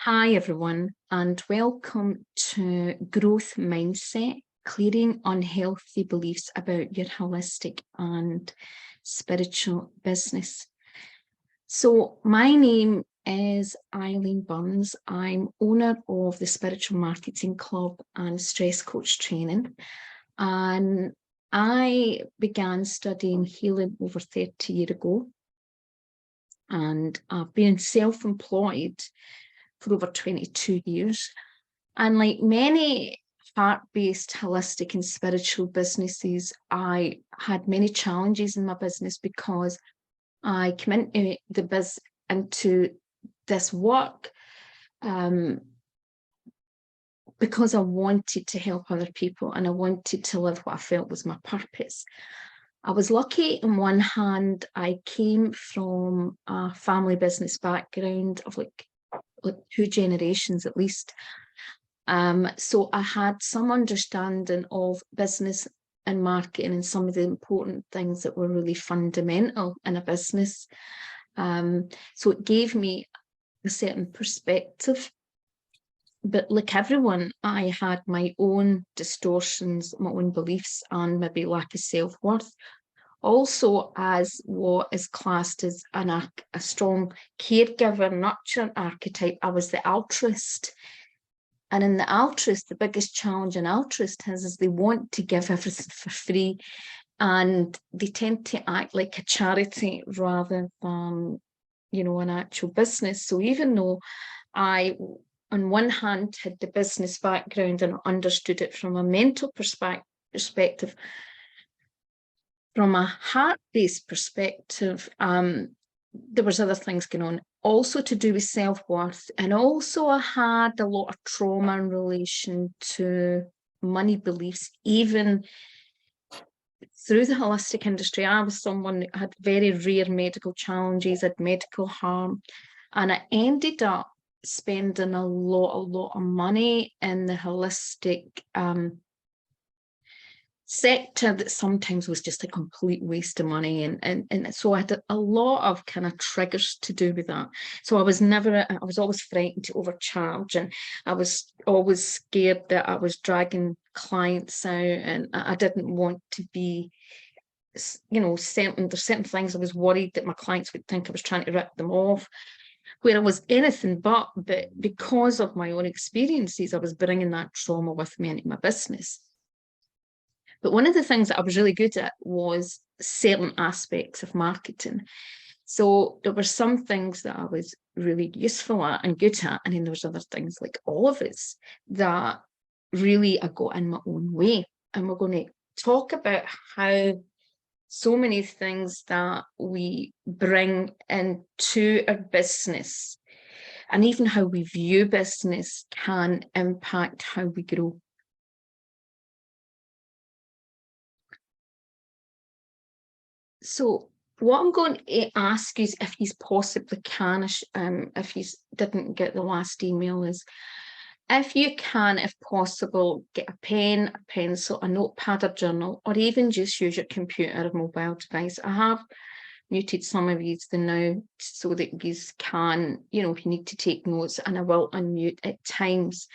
Hi, everyone, and welcome to Growth Mindset, clearing unhealthy beliefs about your holistic and spiritual business. So my name is Eileen Burns. I'm owner of the Spiritual Marketing Club and Stress Coach Training. And I began studying healing over 30 years ago. And I've been self-employed for over 22 years. And like many heart-based, holistic and spiritual businesses, I had many challenges in my business because I came into this work because I wanted to help other people and I wanted to live what I felt was my purpose. I was lucky on one hand. I came from a family business background of like 2 generations at least. So I had some understanding of business and marketing and some of the important things that were really fundamental in a business. So it gave me a certain perspective. But like everyone, I had my own distortions, my own beliefs, and maybe lack of self-worth. Also, as what is classed as a strong caregiver, nurturing archetype, I was the altruist. And in the altruist, the biggest challenge an altruist has is they want to give everything for free. And they tend to act like a charity rather than, an actual business. So even though I, on one hand, had the business background and understood it from a mental perspective, from a heart-based perspective, there was other things going on, also to do with self-worth. And also I had a lot of trauma in relation to money beliefs. Even through the holistic industry, I was someone that had very rare medical challenges, had medical harm, and I ended up spending a lot of money in the holistic sector that sometimes was just a complete waste of money. And so I had a lot of kind of triggers to do with that. So I was always frightened to overcharge, and I was always scared that I was dragging clients out, and I didn't want to be, there's certain things I was worried that my clients would think I was trying to rip them off, where I was anything but because of my own experiences, I was bringing that trauma with me into my business. But one of the things that I was really good at was certain aspects of marketing. So there were some things that I was really useful at and good at, and then there was other things, like all of us, that really I got in my own way. And we're going to talk about how so many things that we bring into our business and even how we view business can impact how we grow. So what I'm going to ask you, if you possibly can, if you didn't get the last email, is if you can, if possible, get a pen, a pencil, a notepad, a journal, or even just use your computer or mobile device. I have muted some of these now so that you can, if you need to take notes, and I will unmute at times.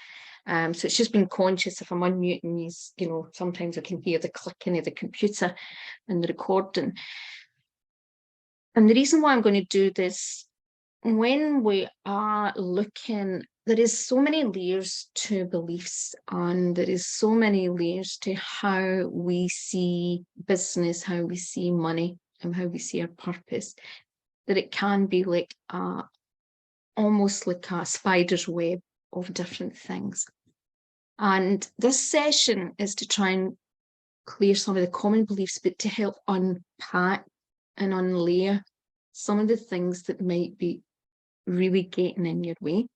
So it's just being conscious if I'm unmuting these, sometimes I can hear the clicking of the computer and the recording. And the reason why I'm going to do this, when we are looking, there is so many layers to beliefs, and there is so many layers to how we see business, how we see money, and how we see our purpose, that it can be like almost like a spider's web of different things. And this session is to try and clear some of the common beliefs, but to help unpack and unlayer some of the things that might be really getting in your way.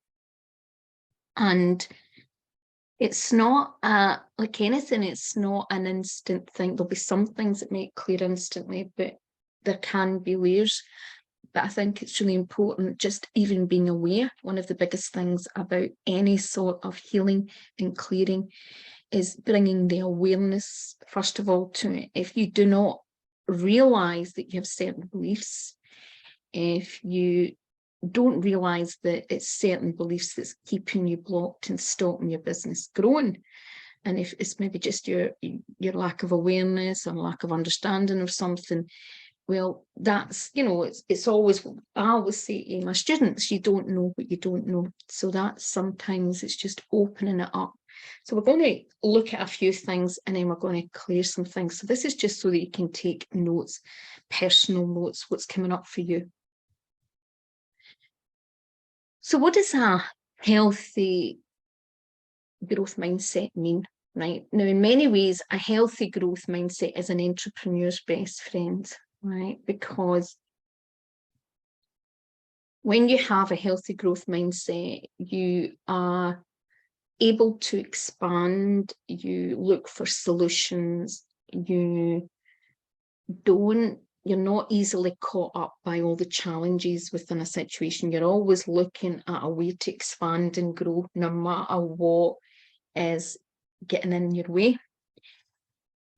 And it's not like anything, it's not an instant thing. There'll be some things that might clear instantly, but there can be layers. But I think it's really important just even being aware. One of the biggest things about any sort of healing and clearing is bringing the awareness, first of all, to it. If you do not realize that you have certain beliefs, if you don't realise that it's certain beliefs that's keeping you blocked and stopping your business growing. And if it's maybe just your lack of awareness or lack of understanding of something, well, that's, it's always, I always say to my students, you don't know what you don't know. So that sometimes it's just opening it up. So we're going to look at a few things and then we're going to clear some things. So this is just so that you can take notes, personal notes, what's coming up for you. So what does a healthy growth mindset mean? Right now, in many ways, a healthy growth mindset is an entrepreneur's best friend, right? Because when you have a healthy growth mindset, you are able to expand, you look for solutions, you're not easily caught up by all the challenges within a situation. You're always looking at a way to expand and grow, no matter what is getting in your way.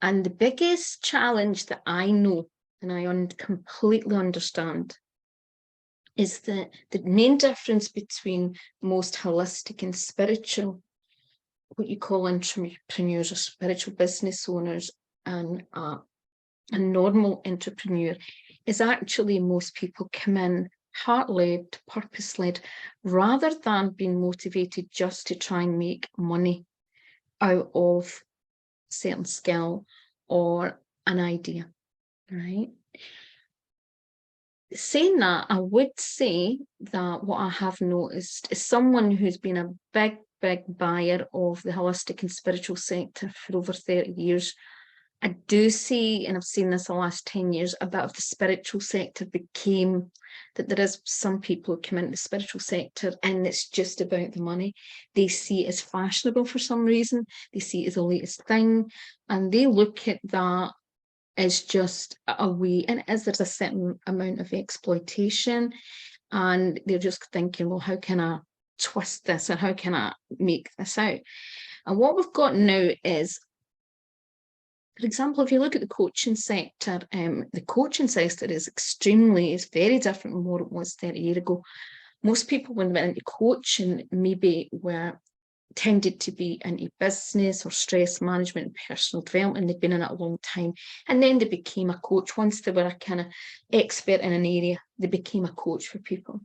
And the biggest challenge that I know, and I completely understand, is that the main difference between most holistic and spiritual, what you call entrepreneurs or spiritual business owners, and a normal entrepreneur, is actually most people come in heart-led, purpose-led, rather than being motivated just to try and make money out of certain skill or an idea, right? Saying that, I would say that what I have noticed is someone who's been a big buyer of the holistic and spiritual sector for over 30 years. I do see, and I've seen this the last 10 years, a bit of the spiritual sector became that there is some people who come into the spiritual sector and it's just about the money. They see it as fashionable for some reason. They see it as the latest thing. And they look at that as just a way, and as there's a certain amount of exploitation, and they're just thinking, well, how can I twist this and how can I make this out? And what we've got now is, for example, if you look at the coaching sector is very different from what it was 30 years ago. Most people, when they went into coaching, maybe were tended to be into business or stress management and personal development. They'd been in it a long time. And then they became a coach. Once they were a kind of expert in an area, they became a coach for people.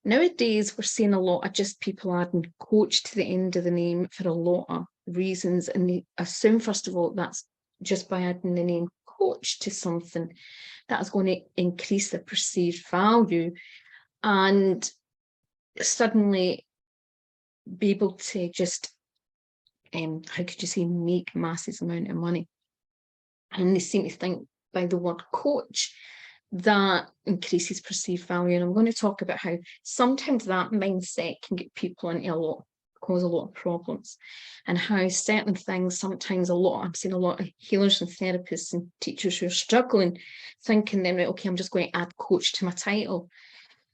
Nowadays, we're seeing a lot of just people adding coach to the end of the name for a lot of reasons. And they assume, first of all, that's just by adding the name coach to something, that is going to increase the perceived value and suddenly be able to just, how could you say, make massive amount of money. And they seem to think by the word coach, that increases perceived value. And I'm going to talk about how sometimes that mindset can get people into cause a lot of problems, and how certain things, sometimes I'm seeing a lot of healers and therapists and teachers who are struggling, thinking then, right, okay, I'm just going to add coach to my title,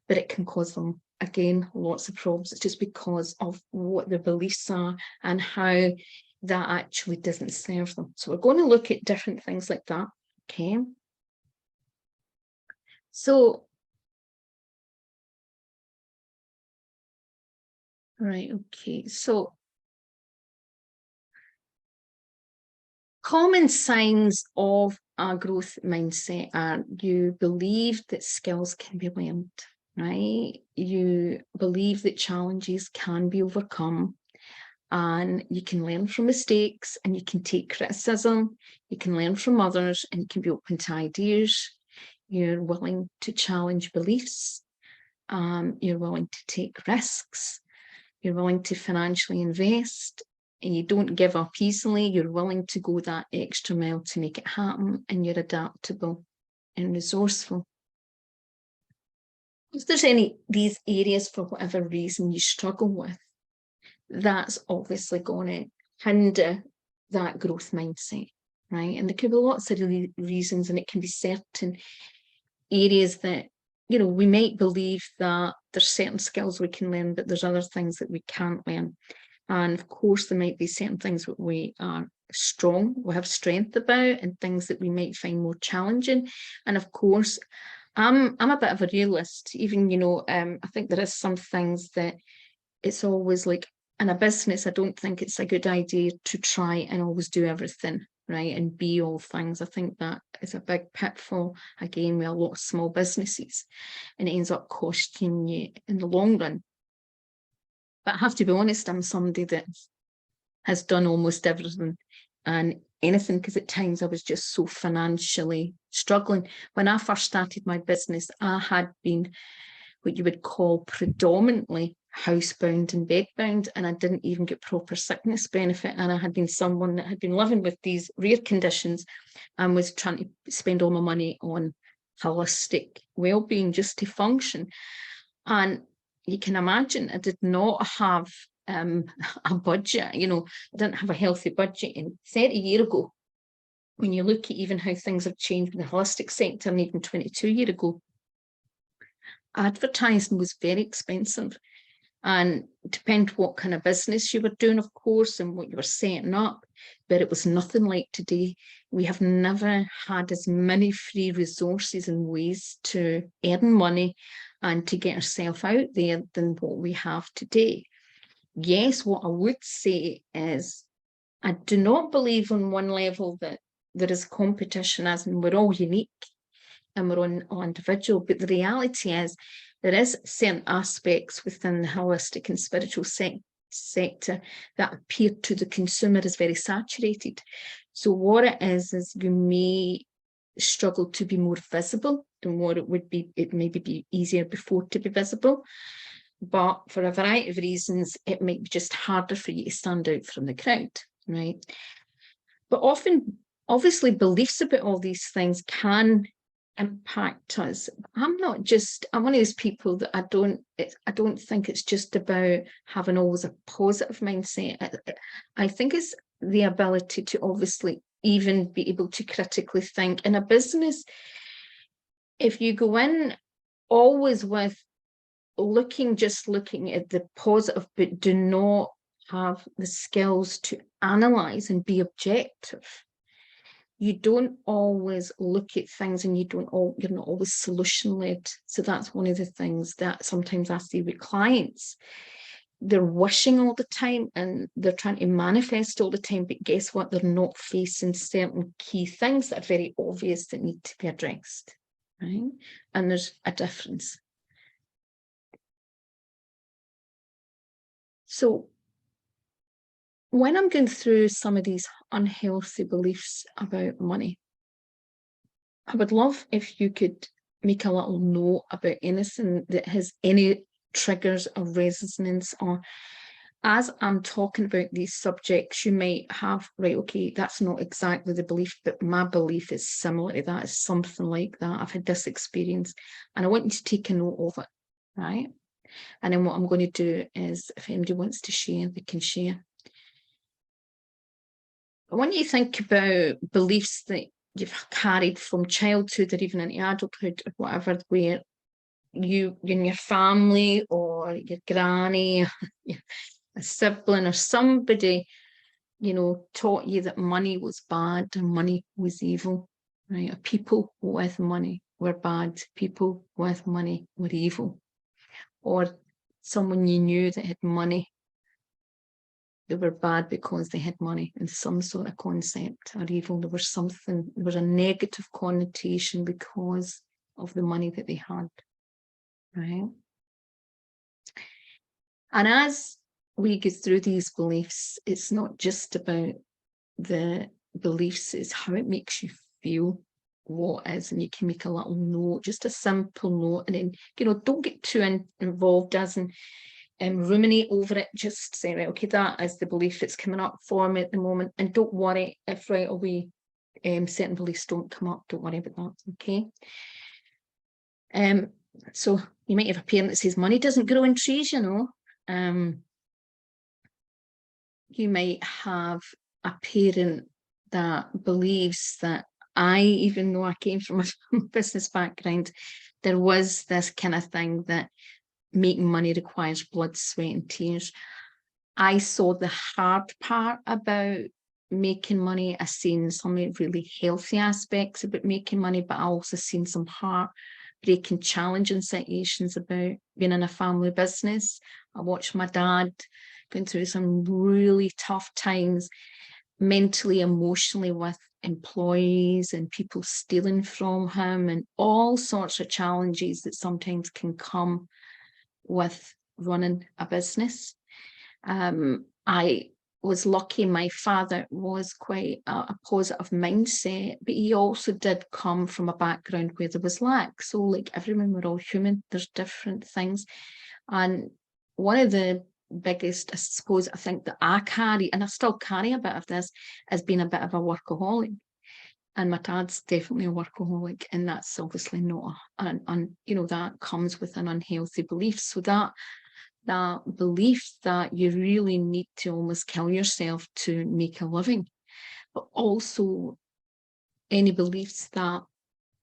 but it can cause them, again, lots of problems. It's just because of what their beliefs are and how that actually doesn't serve them. So we're going to look at different things like that, okay? So, right, okay, so common signs of a growth mindset are you believe that skills can be learned, right? You believe that challenges can be overcome and you can learn from mistakes and you can take criticism, you can learn from others and you can be open to ideas. You're willing to challenge beliefs. You're willing to take risks. You're willing to financially invest. And you don't give up easily. You're willing to go that extra mile to make it happen, and you're adaptable and resourceful. If there's any these areas for whatever reason you struggle with, that's obviously going to hinder that growth mindset, right? And there could be lots of reasons, and it can be certain areas that, we might believe that there's certain skills we can learn, but there's other things that we can't learn. And of course, there might be certain things that we are strong, we have strength about, and things that we might find more challenging. And of course, I'm a bit of a realist. Even, I think there is some things that it's always like in a business, I don't think it's a good idea to try and always do everything, right? And be all things. I think that is a big pitfall, again, with a lot of small businesses, and it ends up costing you in the long run. But I have to be honest, I'm somebody that has done almost everything and anything, because at times I was just so financially struggling. When I first started my business, I had been what you would call predominantly housebound and bedbound, and I didn't even get proper sickness benefit. And I had been someone that had been living with these rare conditions and was trying to spend all my money on holistic well-being just to function. And you can imagine I did not have a budget, I didn't have a healthy budget. And 30 years ago, when you look at even how things have changed in the holistic sector, and even 22 years ago, advertising was very expensive. And depend what kind of business you were doing, of course, and what you were setting up, but it was nothing like today. We have never had as many free resources and ways to earn money and to get ourselves out there than what we have today. Yes, what I would say is I do not believe on one level that there is competition, as in we're all unique and we're all individual, but the reality is there is certain aspects within the holistic and spiritual sector that appear to the consumer as very saturated. So what it is you may struggle to be more visible than what it would be. It maybe be easier before to be visible, but for a variety of reasons, it might be just harder for you to stand out from the crowd, right? But often, obviously, beliefs about all these things can impact us. I'm one of those people that I don't think it's just about having always a positive mindset. I think it's the ability to obviously even be able to critically think. In a business, if you go in always with looking at the positive, but do not have the skills to analyze and be objective, you don't always look at things, and you're not always solution led. So that's one of the things that sometimes I see with clients. They're wishing all the time and they're trying to manifest all the time, but guess what? They're not facing certain key things that are very obvious that need to be addressed, right? And there's a difference. So when I'm going through some of these unhealthy beliefs about money, I would love if you could make a little note about anything that has any triggers of resonance, or as I'm talking about these subjects, you might have, right, okay, that's not exactly the belief, but my belief is similar to that, is something like that. I've had this experience, and I want you to take a note of it, right? And then what I'm going to do is, if anybody wants to share, they can share. But when you think about beliefs that you've carried from childhood or even into adulthood or whatever, where you in your family or your granny, a sibling or somebody, taught you that money was bad and money was evil, right? People with money were bad, people with money were evil. Or someone you knew that had money, they were bad because they had money, in some sort of concept, or evil. There was a negative connotation because of the money that they had, right? And as we go through these beliefs, it's not just about the beliefs, it's how it makes you feel, what is, and you can make a little note, just a simple note, and then, don't get too involved as in ruminate over it. Just say, right, okay, that is the belief that's coming up for me at the moment, and don't worry if right away certain beliefs don't come up. Don't worry about that, okay? So you might have a parent that says money doesn't grow in trees, you might have a parent that believes that even though I came from a business background, there was this kind of thing that making money requires blood, sweat, and tears. I saw the hard part about making money. I seen some really healthy aspects about making money, but I also seen some hard breaking challenging situations about being in a family business. I watched my dad going through some really tough times mentally, emotionally, with employees and people stealing from him, and all sorts of challenges that sometimes can come with running a business. I was lucky my father was quite a positive mindset, but he also did come from a background where there was lack. So like everyone, we're all human, there's different things. And one of the biggest, I suppose, I think that I carry, and I still carry a bit of this, as being a bit of a workaholic. And my dad's definitely a workaholic, and that's obviously not that comes with an unhealthy belief. So that belief that you really need to almost kill yourself to make a living, but also any beliefs that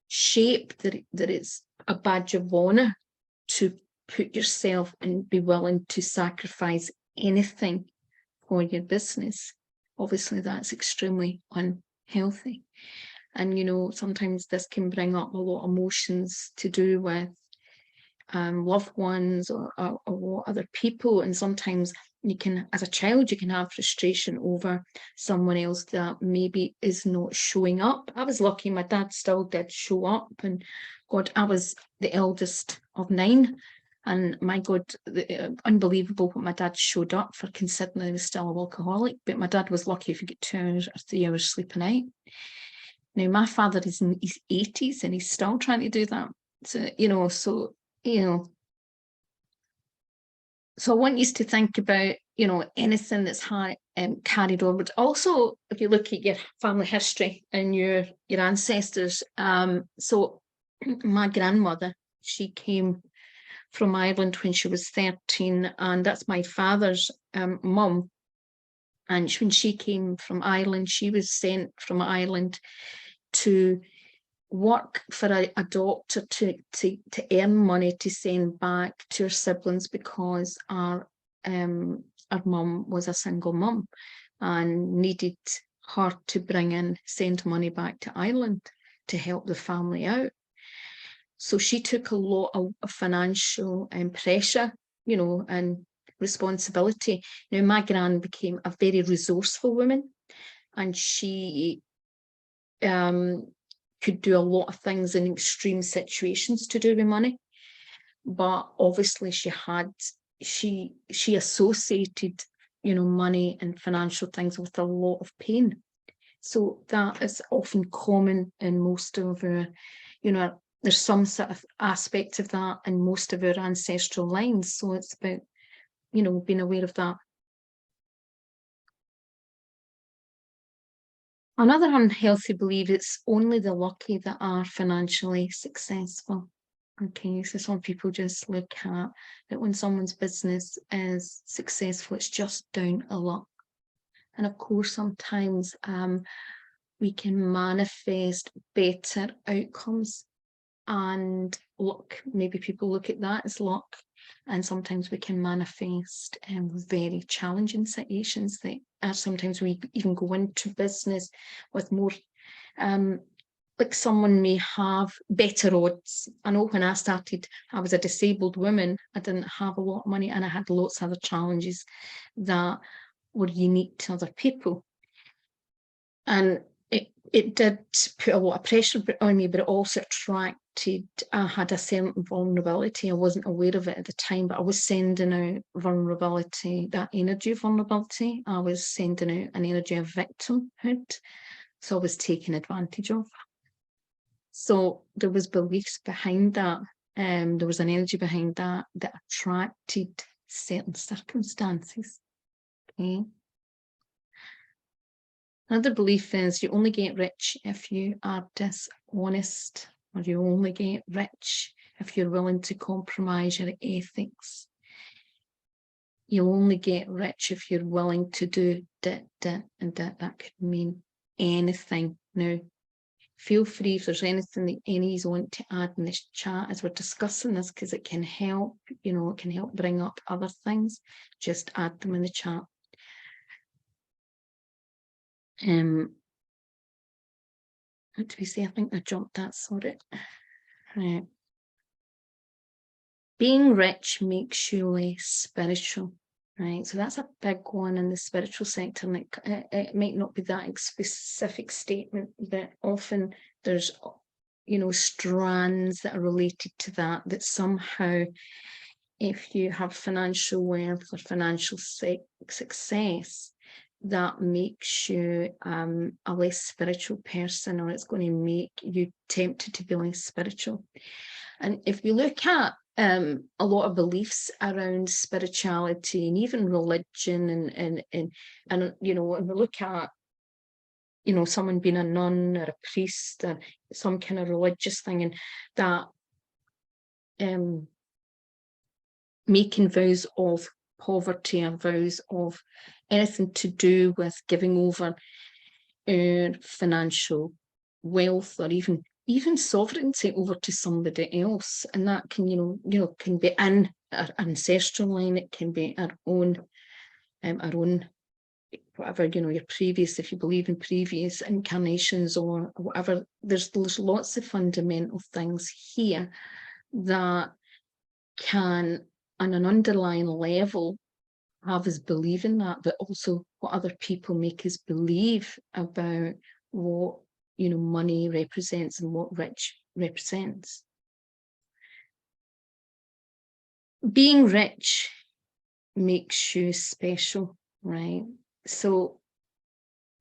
shape that it's a badge of honor to put yourself and be willing to sacrifice anything for your business. Obviously, that's extremely unhealthy. And, sometimes this can bring up a lot of emotions to do with loved ones or other people. And sometimes you can, as a child, you can have frustration over someone else that maybe is not showing up. I was lucky, my dad still did show up, and God, I was the eldest of 9. And my God, unbelievable what my dad showed up for, considering he was still a workaholic. But my dad was lucky if he get 2 hours or 3 hours sleep a night. Now, my father is in his 80s and he's still trying to do that. So, so I want you to think about, anything that's carried over. But also, if you look at your family history and your ancestors, so my grandmother, she came from Ireland when she was 13, and that's my father's mum. And when she came from Ireland, she was sent from Ireland to work for a doctor to earn money to send back to her siblings, because our mum was a single mum and needed her to send money back to Ireland to help the family out. So she took a lot of financial pressure, and responsibility. Now, my gran became a very resourceful woman, and she could do a lot of things in extreme situations to do with money. But obviously she associated, money and financial things with a lot of pain. So that is often common in most of our, there's some sort of aspect of that in most of our ancestral lines. So it's about, being aware of that. Another unhealthy belief, it's only the lucky that are financially successful. Okay, so some people just look at that when someone's business is successful, it's just down to luck. And of course, sometimes we can manifest better outcomes, and luck, maybe people look at that as luck. And sometimes we can manifest very challenging situations that sometimes we even go into business with more, like someone may have better odds. I know when I started, I was a disabled woman, I didn't have a lot of money, and I had lots of other challenges that were unique to other people. And it did put a lot of pressure on me, but it also attracted, I had a certain vulnerability. I wasn't aware of it at the time, but I was sending out vulnerability, that energy of vulnerability. I was sending out an energy of victimhood. So I was taken advantage of. So there was beliefs behind that. There was an energy behind that attracted certain circumstances. Okay. Another belief is you only get rich if you are dishonest, or you only get rich if you're willing to compromise your ethics. You'll only get rich if you're willing to do that, and that. That could mean anything. Now, feel free if there's anything that any of you want to add in this chat as we're discussing this, because it can help, it can help bring up other things. Just add them in the chat. What do we say? I think I jumped that, sorry. Right. Being rich makes you less spiritual, right? So that's a big one in the spiritual sector. And it might not be that specific statement, but often there's, strands that are related to that, that somehow, if you have financial wealth or financial success, that makes you a less spiritual person, or it's going to make you tempted to be less spiritual. And if you look at a lot of beliefs around spirituality and even religion, and and we look at someone being a nun or a priest or some kind of religious thing, and that making vows of poverty or vows of anything to do with giving over financial wealth, or even sovereignty over to somebody else, and that can can be in our ancestral line, it can be our own whatever, your previous, if you believe in previous incarnations or whatever. There's lots of fundamental things here that can, on an underlying level, have us believe in that, but also what other people make us believe about what money represents and what rich represents. Being rich makes you special, right? So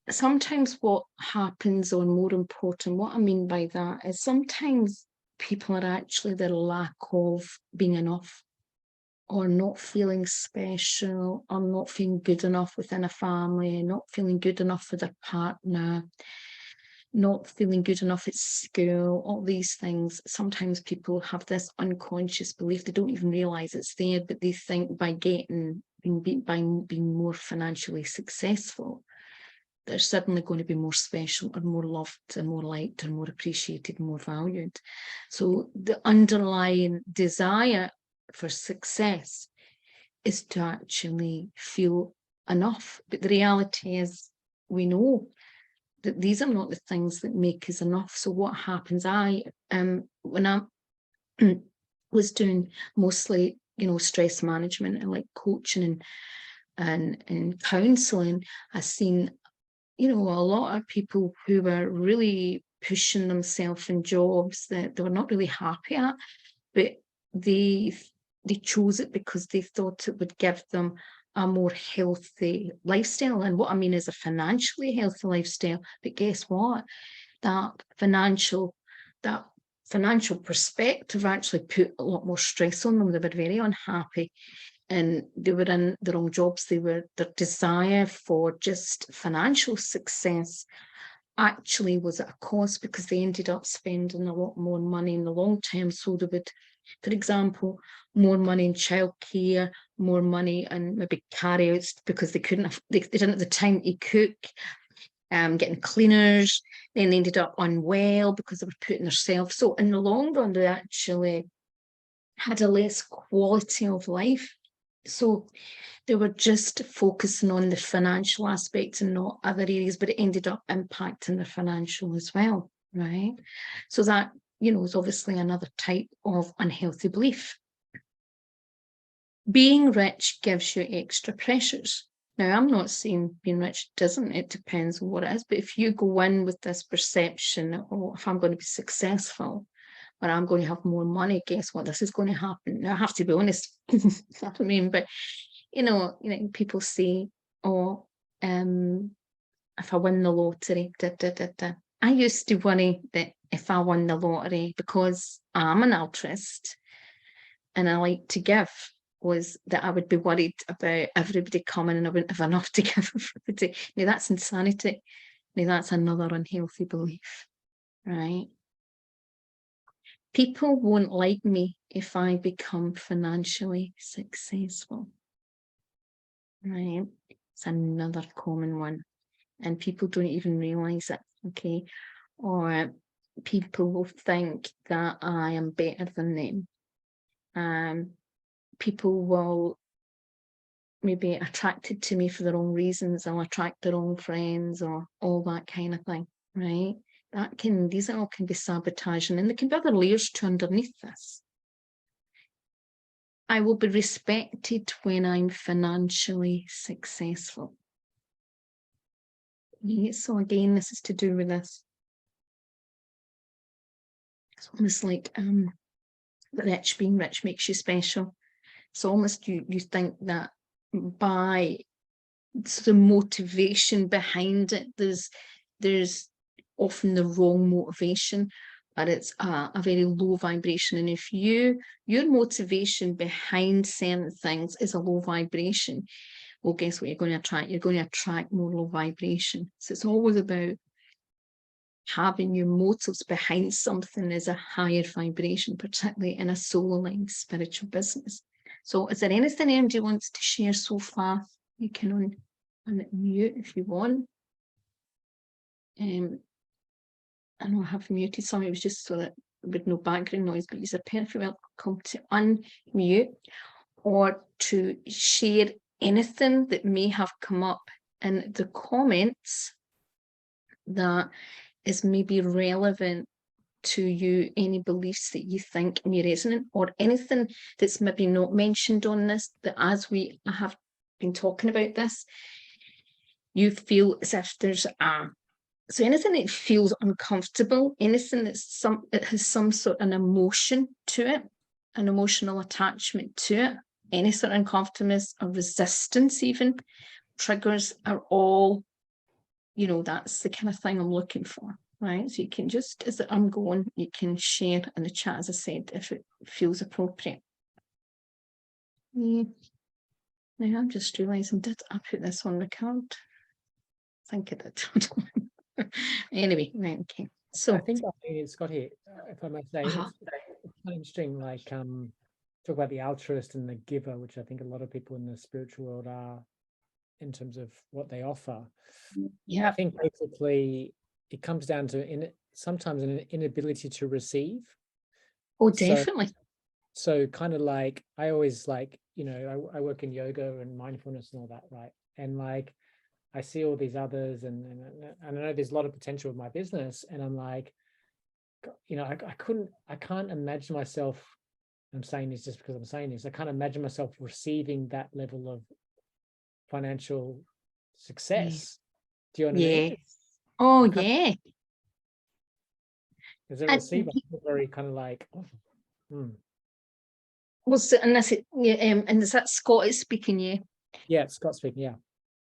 sometimes what happens, or more important, what I mean by that is sometimes people are actually the lack of being enough, or not feeling special, or not feeling good enough within a family, not feeling good enough for their partner, not feeling good enough at school, all these things. Sometimes people have this unconscious belief, they don't even realize it's there, but they think by being more financially successful, they're suddenly going to be more special, or more loved, and more liked, and more appreciated, and more valued. So the underlying desire for success is to actually feel enough. But the reality is, we know that these are not the things that make us enough. So what happens, when I was doing mostly stress management and like coaching and counseling, I seen a lot of people who were really pushing themselves in jobs that they were not really happy at, but they chose it because they thought it would give them a more healthy lifestyle. And what I mean is a financially healthy lifestyle. But guess what? That financial perspective actually put a lot more stress on them. They were very unhappy, and they were in the wrong jobs. Their desire for just financial success actually was at a cost, because they ended up spending a lot more money in the long term. So they would, for example, more money in childcare, more money and maybe carry-outs, because they didn't have the time to cook, getting cleaners. Then they ended up unwell because they were putting themselves. So in the long run, they actually had a less quality of life. So they were just focusing on the financial aspects and not other areas, but it ended up impacting their financial as well, right? So that, is obviously another type of unhealthy belief. Being rich gives you extra pressures. Now, I'm not saying being rich doesn't, it depends on what it is, but if you go in with this perception, oh, if I'm going to be successful, or I'm going to have more money, guess what? This is going to happen. Now, I have to be honest, you know what I mean? But, people say, oh, if I win the lottery, I used to worry that if I won the lottery, because I'm an altruist and I like to give, was that I would be worried about everybody coming and I wouldn't have enough to give everybody. Now, that's insanity. Now, that's another unhealthy belief, right? People won't like me if I become financially successful, right? It's another common one. And people don't even realize it, okay? Or people will think that I am better than them. People will maybe attracted to me for the wrong reasons. I'll attract the wrong friends, or all that kind of thing, right? These all can be sabotaging, and there can be other layers to underneath this. I will be respected when I'm financially successful. Yeah, so again, this is to do with this. It's almost like rich, being rich makes you special. It's almost you think that by the motivation behind it, there's often the wrong motivation, but it's a very low vibration. And if your motivation behind certain things is a low vibration, well, guess what you're going to attract? You're going to attract more low vibration. So it's always about having your motives behind something is a higher vibration, particularly in a soul-aligned spiritual business. So is there anything anybody wants to share so far? You can unmute if you want. I know I have muted some, it was just so that with no background noise, but you're perfectly welcome to unmute or to share anything that may have come up in the comments that is maybe relevant to you, any beliefs that you think may resonate, or anything that's maybe not mentioned on this, that as I have been talking about this, you feel as if there's so anything that feels uncomfortable, anything that's it has some sort of an emotion to it, an emotional attachment to it, any sort of uncomfortableness or resistance, even triggers are all, that's the kind of thing I'm looking for, right? So you can just, as I'm going, you can share in the chat, as I said, if it feels appropriate. Yeah. Now I'm just realizing, did I put this on record? I think I did. Anyway, right, okay. So I think it's got here, if I may say, it's quite interesting, like talk about the altruist and the giver, which I think a lot of people in the spiritual world are in terms of what they offer. Yeah. I think basically it comes down to sometimes an inability to receive. Oh, definitely. So kind of like, I always like, I work in yoga and mindfulness and all that, right? And like, I see all these others and I know there's a lot of potential with my business. And I'm like, I can't imagine myself, I'm saying this just because I'm saying this, I can't imagine myself receiving that level of financial success. Do you know what I mean? Oh, yeah. As a receiver, I'm very kind of like, Well, so, and is that Scott is speaking, yeah? Yeah, Scott speaking, yeah.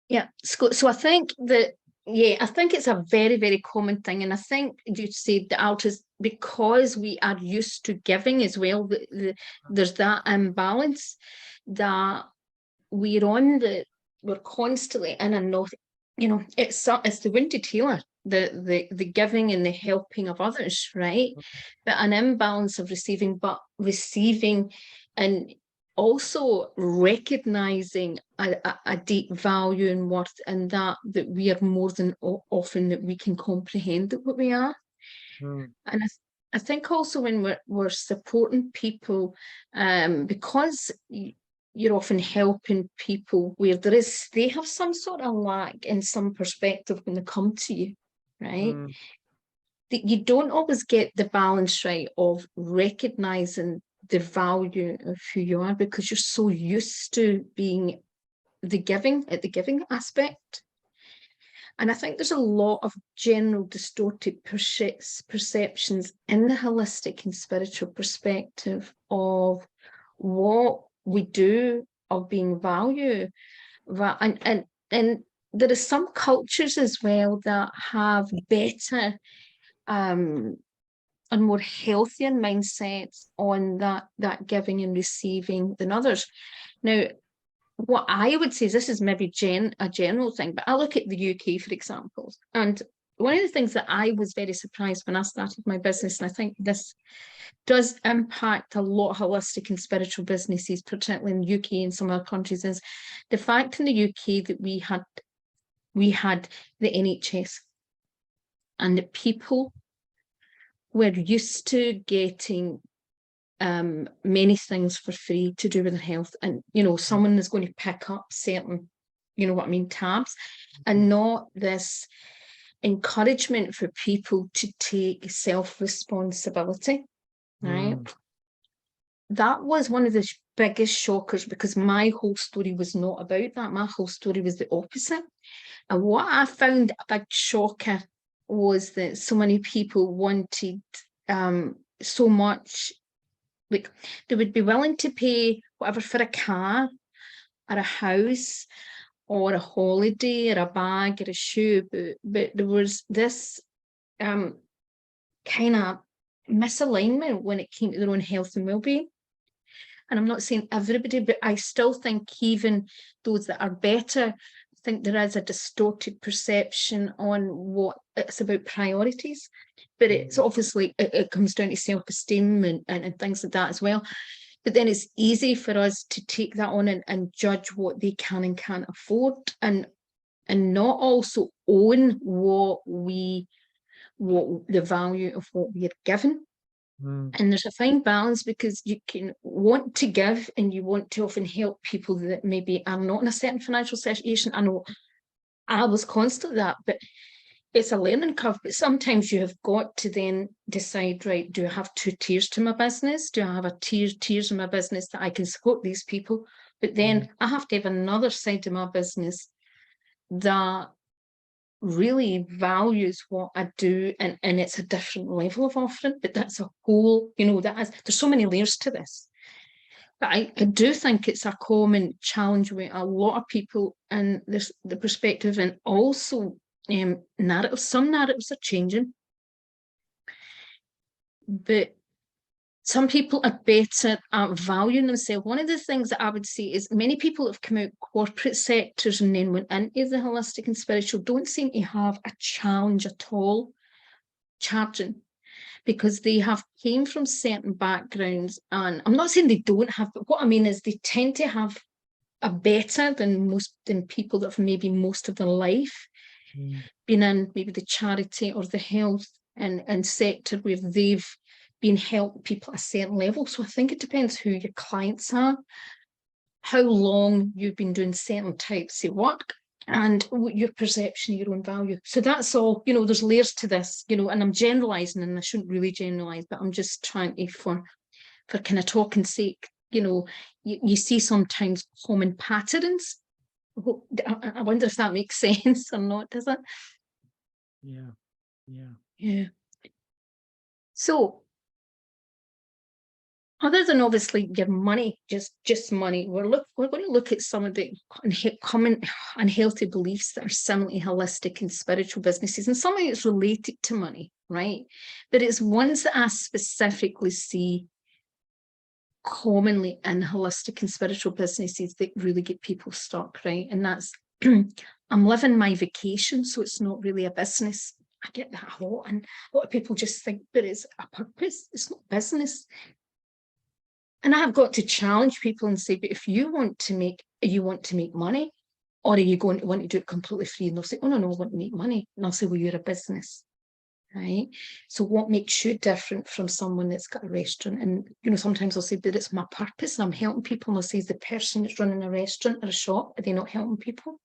Yeah, so I think that, I think it's a very, very common thing. And I think you said the altruist, because we are used to giving as well, there's that imbalance that we're constantly in a not, it's the wounded healer, the giving and the helping of others, right? But an imbalance of receiving and also recognizing a deep value and worth, and that we are more than often that we can comprehend what we are. And I think also when we're supporting people, because you're often helping people where they have some sort of lack in some perspective when they come to you, right? That you don't always get the balance right of recognizing the value of who you are, because you're so used to being the giving aspect. And I think there's a lot of general distorted perceptions in the holistic and spiritual perspective of what we do, of being valued. And there are some cultures as well that have better and more healthier mindsets on that giving and receiving than others. Now, what I would say is, this is maybe a general thing, but I look at the UK, for example, and one of the things that I was very surprised when I started my business, and I think this does impact a lot of holistic and spiritual businesses, particularly in the UK and some other countries, is the fact in the UK that we had the NHS, and the people were used to getting many things for free to do with their health, and someone is going to pick up certain, tabs, and not this encouragement for people to take self-responsibility, right? That was one of the biggest shockers, because my whole story was not about that. My whole story was the opposite. And what I found a big shocker was that so many people wanted so much, like they would be willing to pay whatever for a car or a house or a holiday or a bag or a shoe, but there was this kind of misalignment when it came to their own health and well-being. And I'm not saying everybody, but I still think even those that are better, I think there is a distorted perception on what it's about priorities. But it's obviously, it comes down to self-esteem and things like that as well. But then it's easy for us to take that on and judge what they can and can't afford, and not also own what the value of what we are given. And there's a fine balance, because you can want to give and you want to often help people that maybe are not in a certain financial situation. I know I was constantly that, but it's a learning curve. But sometimes you have got to then decide, right, do I have two tiers to my business? Do I have a tiers in my business that I can support these people? But then I have to have another side of my business that really values what I do, and it's a different level of offering. But that's a whole, there's so many layers to this. But I do think it's a common challenge with a lot of people, and there's the perspective, and also narratives. Some narratives are changing, but some people are better at valuing themselves. One of the things that I would say is many people have come out corporate sectors and then went into the holistic and spiritual don't seem to have a challenge at all charging, because they have came from certain backgrounds. And I'm not saying they don't have, but what I mean is they tend to have a better than people that have maybe most of their life been in maybe the charity or the health and sector, where they've been helping people at a certain level. So I think it depends who your clients are, how long you've been doing certain types of work, and your perception of your own value. So that's all, there's layers to this, and I'm generalizing, and I shouldn't really generalize, but I'm just trying to, for kind of talking sake, you see sometimes common patterns. I wonder if that makes sense or not, does it? Yeah. So other than obviously your money, just money, we're going to look at some of the common unhealthy beliefs that are similarly holistic and spiritual businesses, and something that's related to money, right? But it's ones that I specifically see commonly in holistic and spiritual businesses that really get people stuck, right? And that's I'm living my vacation, so it's not really a business. I get that a lot, and a lot of people just think that it's a purpose. It's not business. And I've got to challenge people and say, but if you want to make money, or are you going to want to do it completely free? And they'll say, oh, no, I want to make money. And I'll say, well, you're a business, right? So what makes you different from someone that's got a restaurant? And, sometimes I'll say, but it's my purpose and I'm helping people. And I'll say, is the person that's running a restaurant or a shop, are they not helping people?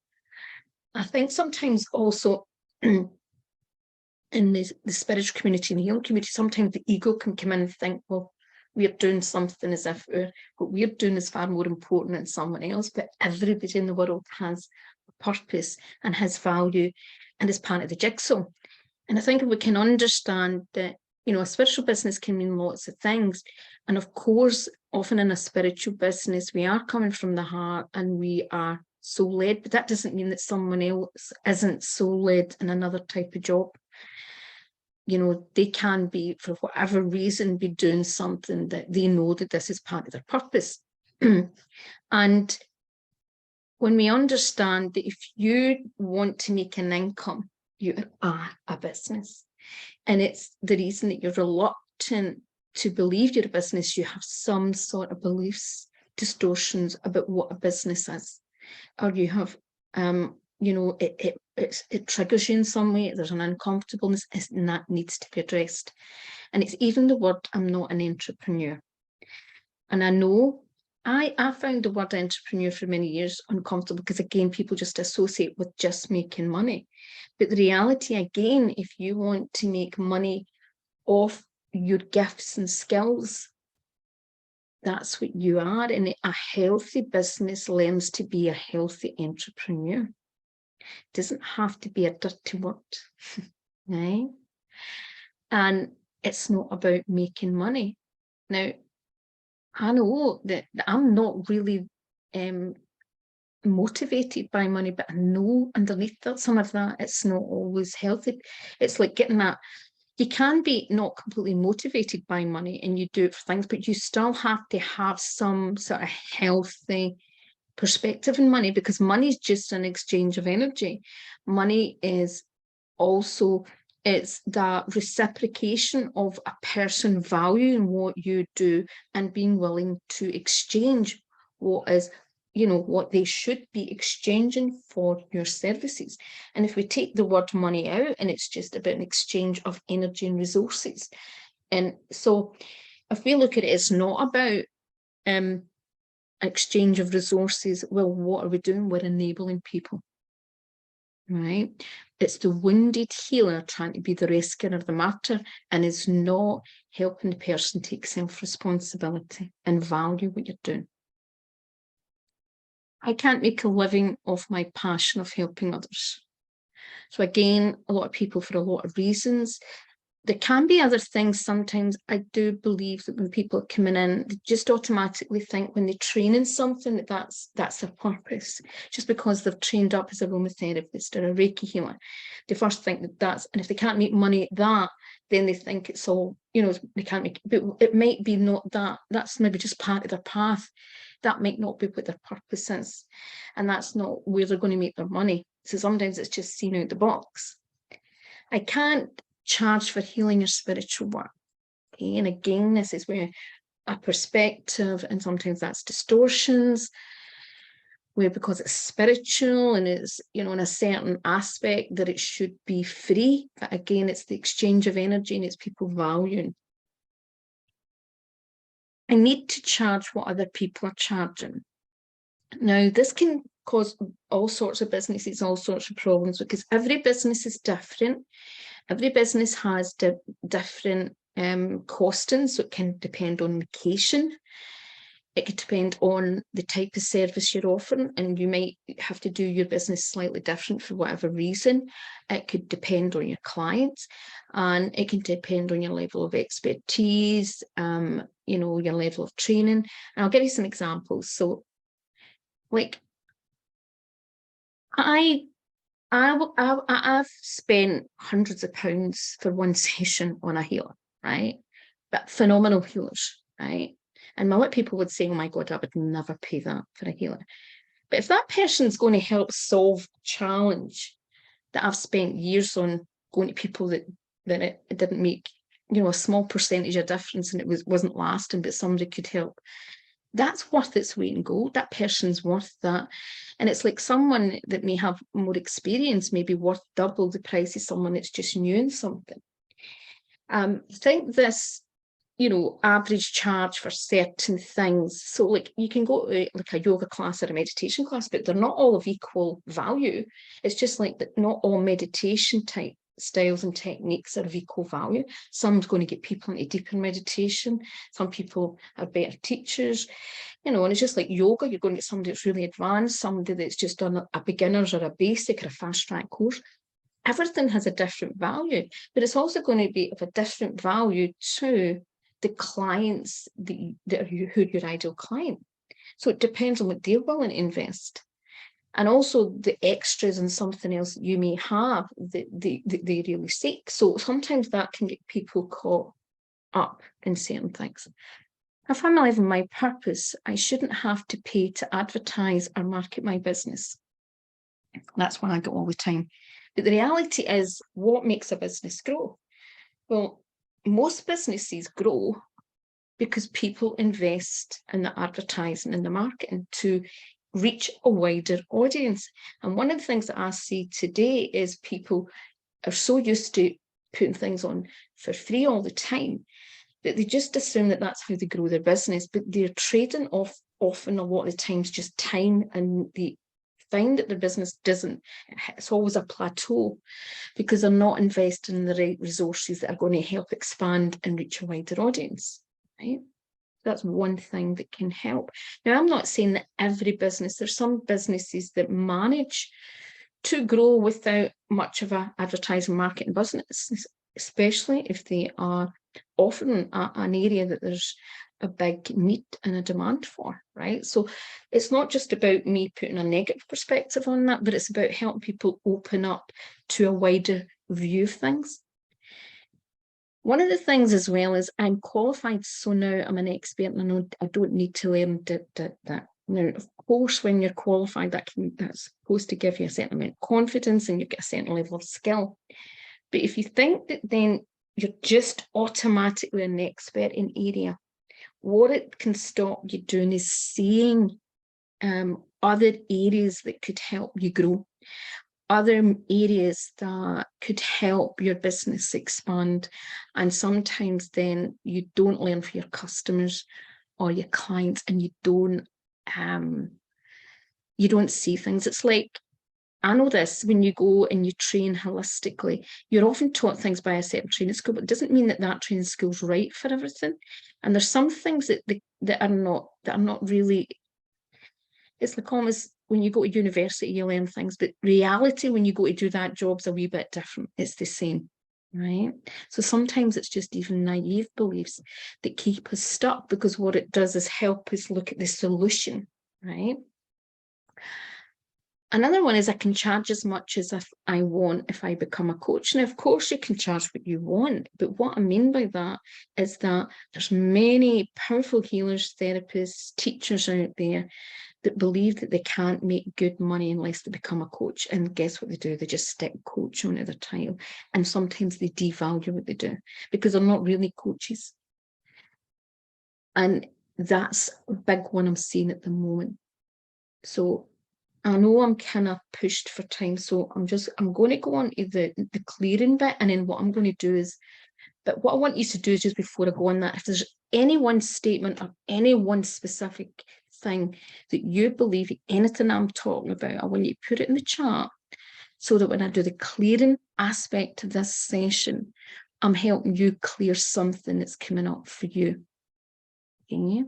I think sometimes also in the spiritual community and the healing community, sometimes the ego can come in and think, well, we're doing something as if what we're doing is far more important than someone else, but everybody in the world has a purpose and has value and is part of the jigsaw. And I think if we can understand that, a spiritual business can mean lots of things. And of course, often in a spiritual business, we are coming from the heart and we are soul-led, but that doesn't mean that someone else isn't soul-led in another type of job. They can be, for whatever reason, be doing something that they know that this is part of their purpose. And when we understand that if you want to make an income, you are a business. And it's the reason that you're reluctant to believe you're a business, you have some sort of beliefs, distortions about what a business is. Or you have it triggers you in some way. There's an uncomfortableness, and that needs to be addressed. And it's even the word, I'm not an entrepreneur. And I know I found the word entrepreneur for many years uncomfortable, because again, people just associate with just making money. But the reality, again, if you want to make money off your gifts and skills, That's what you are. And a healthy business learns to be a healthy entrepreneur. It doesn't have to be a dirty word, right? And it's not about making money. Now, I know that I'm not really motivated by money, but I know underneath that, some of that, it's not always healthy. It's like getting that. You can be not completely motivated by money and you do it for things, but you still have to have some sort of healthy perspective in money, because money is just an exchange of energy. Money is also, it's that reciprocation of a person valuing what you do and being willing to exchange what is, what they should be exchanging for your services. And if we take the word money out, and it's just about an exchange of energy and resources. And so if we look at it, it's not about exchange of resources. Well, what are we doing? We're enabling people, right? It's the wounded healer trying to be the rescuer or the martyr, and is not helping the person take self-responsibility and value what you're doing. I can't make a living off my passion of helping others. So again, a lot of people, for a lot of reasons, there can be other things. Sometimes I do believe that when people are coming in, they just automatically think when they train in something that that's their purpose. Just because they've trained up as a aromatherapist or a Reiki healer, they first think that that's, and if they can't make money at that, then they think it's all, they can't make, but it might be not that. That's maybe just part of their path. That might not be what their purpose is. And that's not where they're going to make their money. So sometimes it's just seeing out the box. I can't charge for healing your spiritual work. Okay? And again, this is where a perspective, and sometimes that's distortions, where because it's spiritual and it's, in a certain aspect, that it should be free. But again, it's the exchange of energy and it's people valuing. I need to charge what other people are charging. Now, this can cause all sorts of businesses, all sorts of problems, because every business is different. Every business has different costings, so it can depend on location. It could depend on the type of service you're offering, and you might have to do your business slightly different for whatever reason. It could depend on your clients, and it can depend on your level of expertise, your level of training. And I'll give you some examples. So, like, I've spent hundreds of pounds for one session on a healer, right? But phenomenal healers, right? And a lot of people would say, oh my God, I would never pay that for a healer. But if that person's going to help solve a challenge that I've spent years on going to people that it didn't make, a small percentage of difference, and it wasn't lasting, but somebody could help, that's worth its weight in gold. That person's worth that. And it's like someone that may have more experience, maybe worth double the price of someone that's just new in something. I think this, average charge for certain things. So like you can go to like a yoga class or a meditation class, but they're not all of equal value. It's just like that not all meditation type styles and techniques are of equal value. Some's going to get people into deeper meditation. Some people are better teachers, and it's just like yoga. You're going to get somebody that's really advanced, somebody that's just done a beginner's or a basic or a fast track course. Everything has a different value, but it's also going to be of a different value to the clients who are your ideal client. So it depends on what they're willing to invest. And also the extras and something else that you may have that they really seek. So sometimes that can get people caught up in certain things. If I'm living my purpose, I shouldn't have to pay to advertise or market my business. That's what I get all the time. But the reality is, what makes a business grow? Well, most businesses grow because people invest in the advertising and the marketing to reach a wider audience. And one of the things that I see today is people are so used to putting things on for free all the time that they just assume that that's how they grow their business, but they're trading off often a lot of the times just time, and they find that their business doesn't, it's always a plateau because they're not investing in the right resources that are going to help expand and reach a wider audience, right? That's one thing that can help. Now, I'm not saying that every business, there's some businesses that manage to grow without much of a advertising marketing business, especially if they are often an area that there's a big need and a demand for, right? So it's not just about me putting a negative perspective on that, but it's about helping people open up to a wider view of things. One of the things as well is I'm qualified, so now I'm an expert and I know I don't need to learn that. Now, of course, when you're qualified, that's supposed to give you a certain amount of confidence and you get a certain level of skill. But if you think that then you're just automatically an expert in area, what it can stop you doing is seeing other areas that could help you grow, other areas that could help your business expand. And sometimes then you don't learn for your customers or your clients, and you don't see things. It's like, I know this, when you go and you train holistically, you're often taught things by a certain training school, but it doesn't mean that that training school's right for everything. And there's some things that are not really. It's like almost when you go to university, you learn things, but reality, when you go to do that job's a wee bit different. It's the same, right? So sometimes it's just even naive beliefs that keep us stuck, because what it does is help us look at the solution, right? Another one is I can charge as much as I want if I become a coach. Now, of course, you can charge what you want, but what I mean by that is that there's many powerful healers, therapists, teachers out there that believe that they can't make good money unless they become a coach. And guess what they do? They just stick coach onto their title. And sometimes they devalue what they do because they're not really coaches. And that's a big one I'm seeing at the moment. So I know I'm kind of pushed for time, so I'm going to go on to the clearing bit, and then what I'm going to do is, but what I want you to do is, just before I go on that, if there's any one statement or any one specific thing that you believe, anything I'm talking about, I want you to put it in the chat, so that when I do the clearing aspect of this session, I'm helping you clear something that's coming up for you. Okay?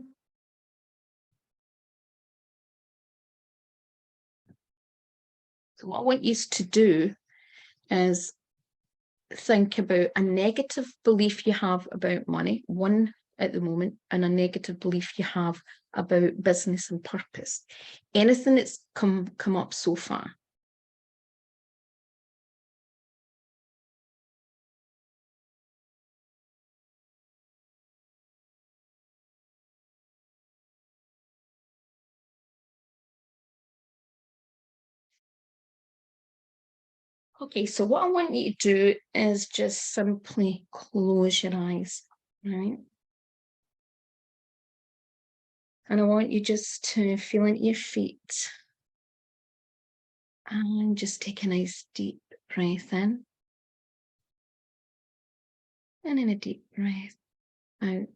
So what I want you to do is think about a negative belief you have about money, one at the moment, and a negative belief you have about business and purpose. Anything that's come up so far. Okay, so what I want you to do is just simply close your eyes, right? And I want you just to feel into your feet and just take a nice deep breath in. And then a deep breath out.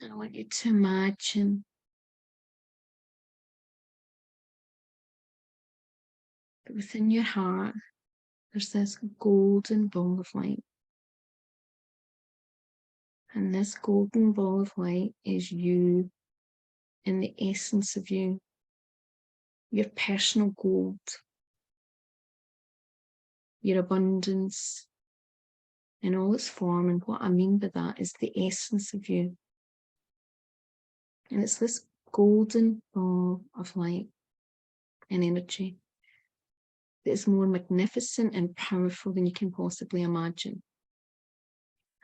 And I want you to imagine that within your heart, there's this golden ball of light. And this golden ball of light is you, in the essence of you, your personal gold, your abundance in all its form. And what I mean by that is the essence of you. And it's this golden ball of light and energy that is more magnificent and powerful than you can possibly imagine.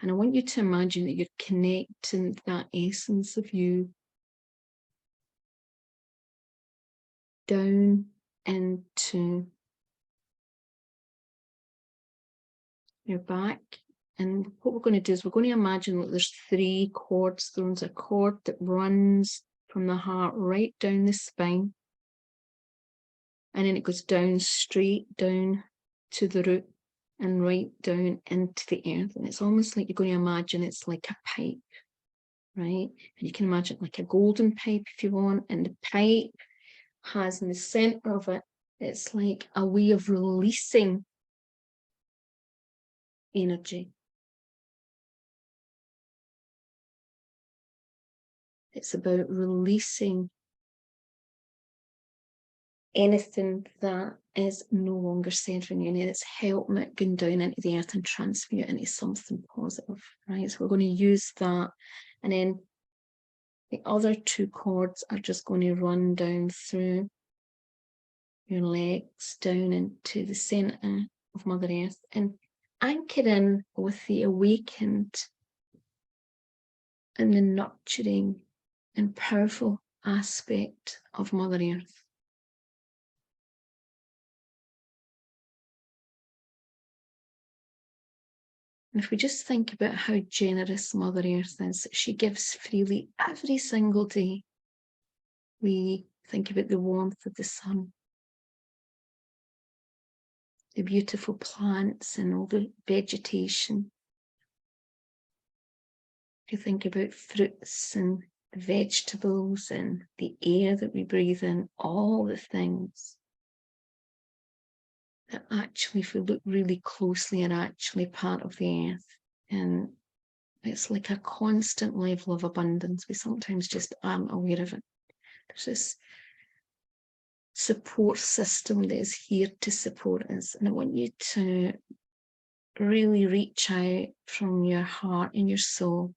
And I want you to imagine that you're connecting that essence of you down into your back. And what we're going to do is we're going to imagine that there's 3 cords. There's a cord that runs from the heart right down the spine. And then it goes down, straight down to the root and right down into the earth. And it's almost like you're going to imagine it's like a pipe, right? And you can imagine like a golden pipe if you want. And the pipe has in the center of it, it's like a way of releasing energy. It's about releasing anything that is no longer centering you, and it's helping it going down into the earth and transmute into something positive, right? So we're going to use that, and then the other 2 cords are just going to run down through your legs, down into the center of Mother Earth, and anchor in with the awakened and the nurturing and powerful aspect of Mother Earth. And if we just think about how generous Mother Earth is, she gives freely every single day. We think about the warmth of the sun, the beautiful plants and all the vegetation. If you think about fruits and vegetables and the air that we breathe in, all the things that actually, if we look really closely, are actually part of the earth. And it's like a constant level of abundance. We sometimes just aren't aware of it. There's this support system that is here to support us. And I want you to really reach out from your heart and your soul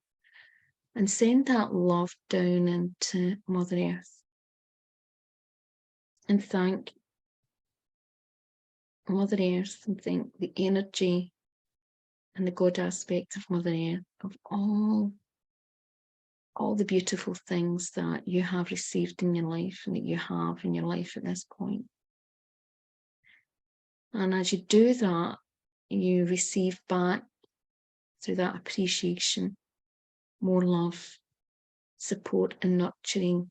and send that love down into Mother Earth. And thank Mother Earth, and thank the energy and the God aspect of Mother Earth, of all the beautiful things that you have received in your life and that you have in your life at this point. And as you do that, you receive back through that appreciation more love, support and nurturing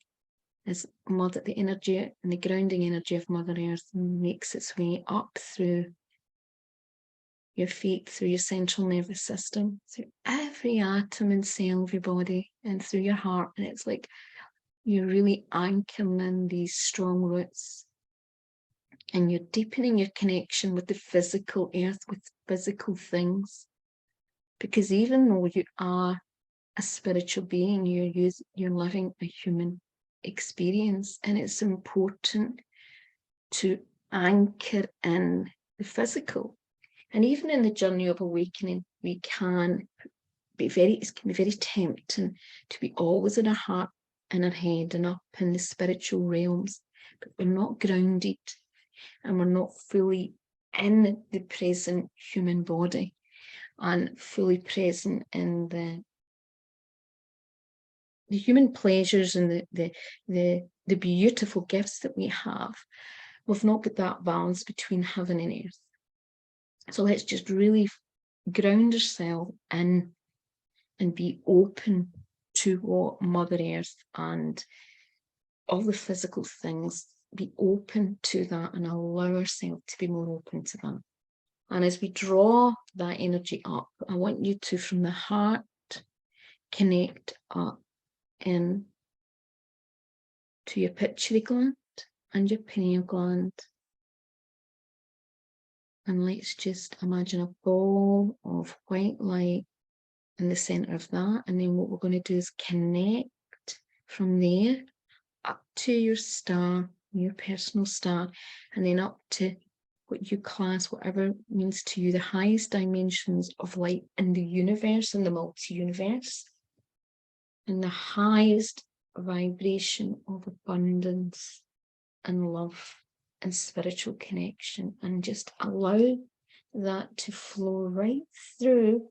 as the energy and the grounding energy of Mother Earth makes its way up through your feet, through your central nervous system, through every atom and cell of your body, and through your heart. And it's like you're really anchoring in these strong roots, and you're deepening your connection with the physical earth, with physical things. Because even though you are a spiritual being, you're living a human experience, and it's important to anchor in the physical. And even in the journey of awakening, it can be very tempting to be always in our heart, in our head, and up in the spiritual realms, but we're not grounded and we're not fully in the present human body and fully present in the human pleasures and the beautiful gifts that we have. We've not got that balance between heaven and earth. So let's just really ground ourselves in and be open to what Mother Earth and all the physical things, be open to that and allow ourselves to be more open to that. And as we draw that energy up, I want you to, from the heart, connect up in to your pituitary gland and your pineal gland. And let's just imagine a ball of white light in the center of that. And then what we're going to do is connect from there up to your star, your personal star, and then up to what you class, whatever means to you, the highest dimensions of light in the universe, in the multi-universe, and the highest vibration of abundance and love and spiritual connection. And just allow that to flow right through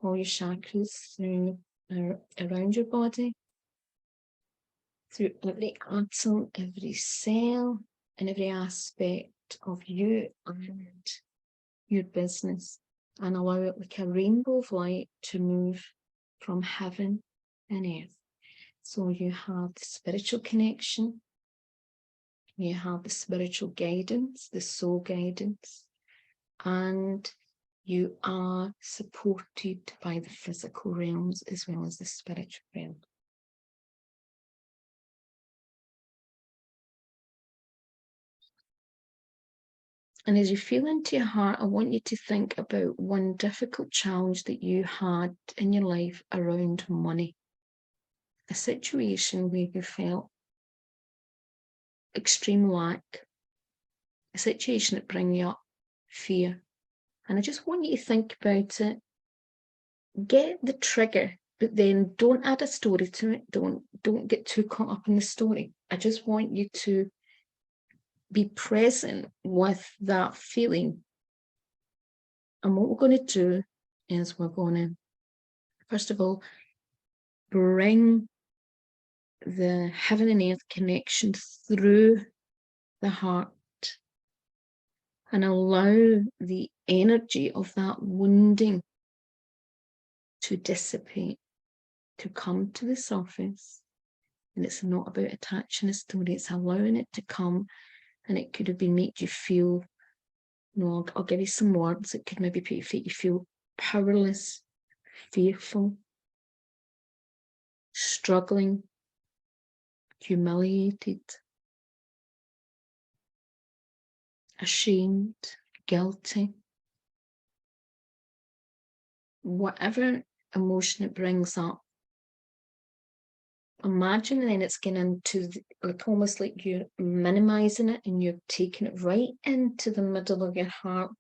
all your chakras, through around your body, through every atom, every cell, and every aspect of you and your business, and allow it like a rainbow of light to move from heaven and earth. So you have the spiritual connection, you have the spiritual guidance, the soul guidance, and you are supported by the physical realms as well as the spiritual realm. And as you feel into your heart, I want you to think about one difficult challenge that you had in your life around money. A situation where you felt extreme lack, a situation that brings you up fear. And I just want you to think about it. Get the trigger, but then don't add a story to it. Don't get too caught up in the story. I just want you to be present with that feeling. And what we're going to do is we're going to, first of all, bring the heaven and earth connection through the heart and allow the energy of that wounding to dissipate, to come to the surface. And it's not about attaching a story, it's allowing it to come. And it could have been made you feel, I'll give you some words. It could maybe make you feel powerless, fearful, struggling, humiliated, ashamed, guilty. Whatever emotion it brings up, imagine then it's getting into like almost like you're minimizing it and you're taking it right into the middle of your heart,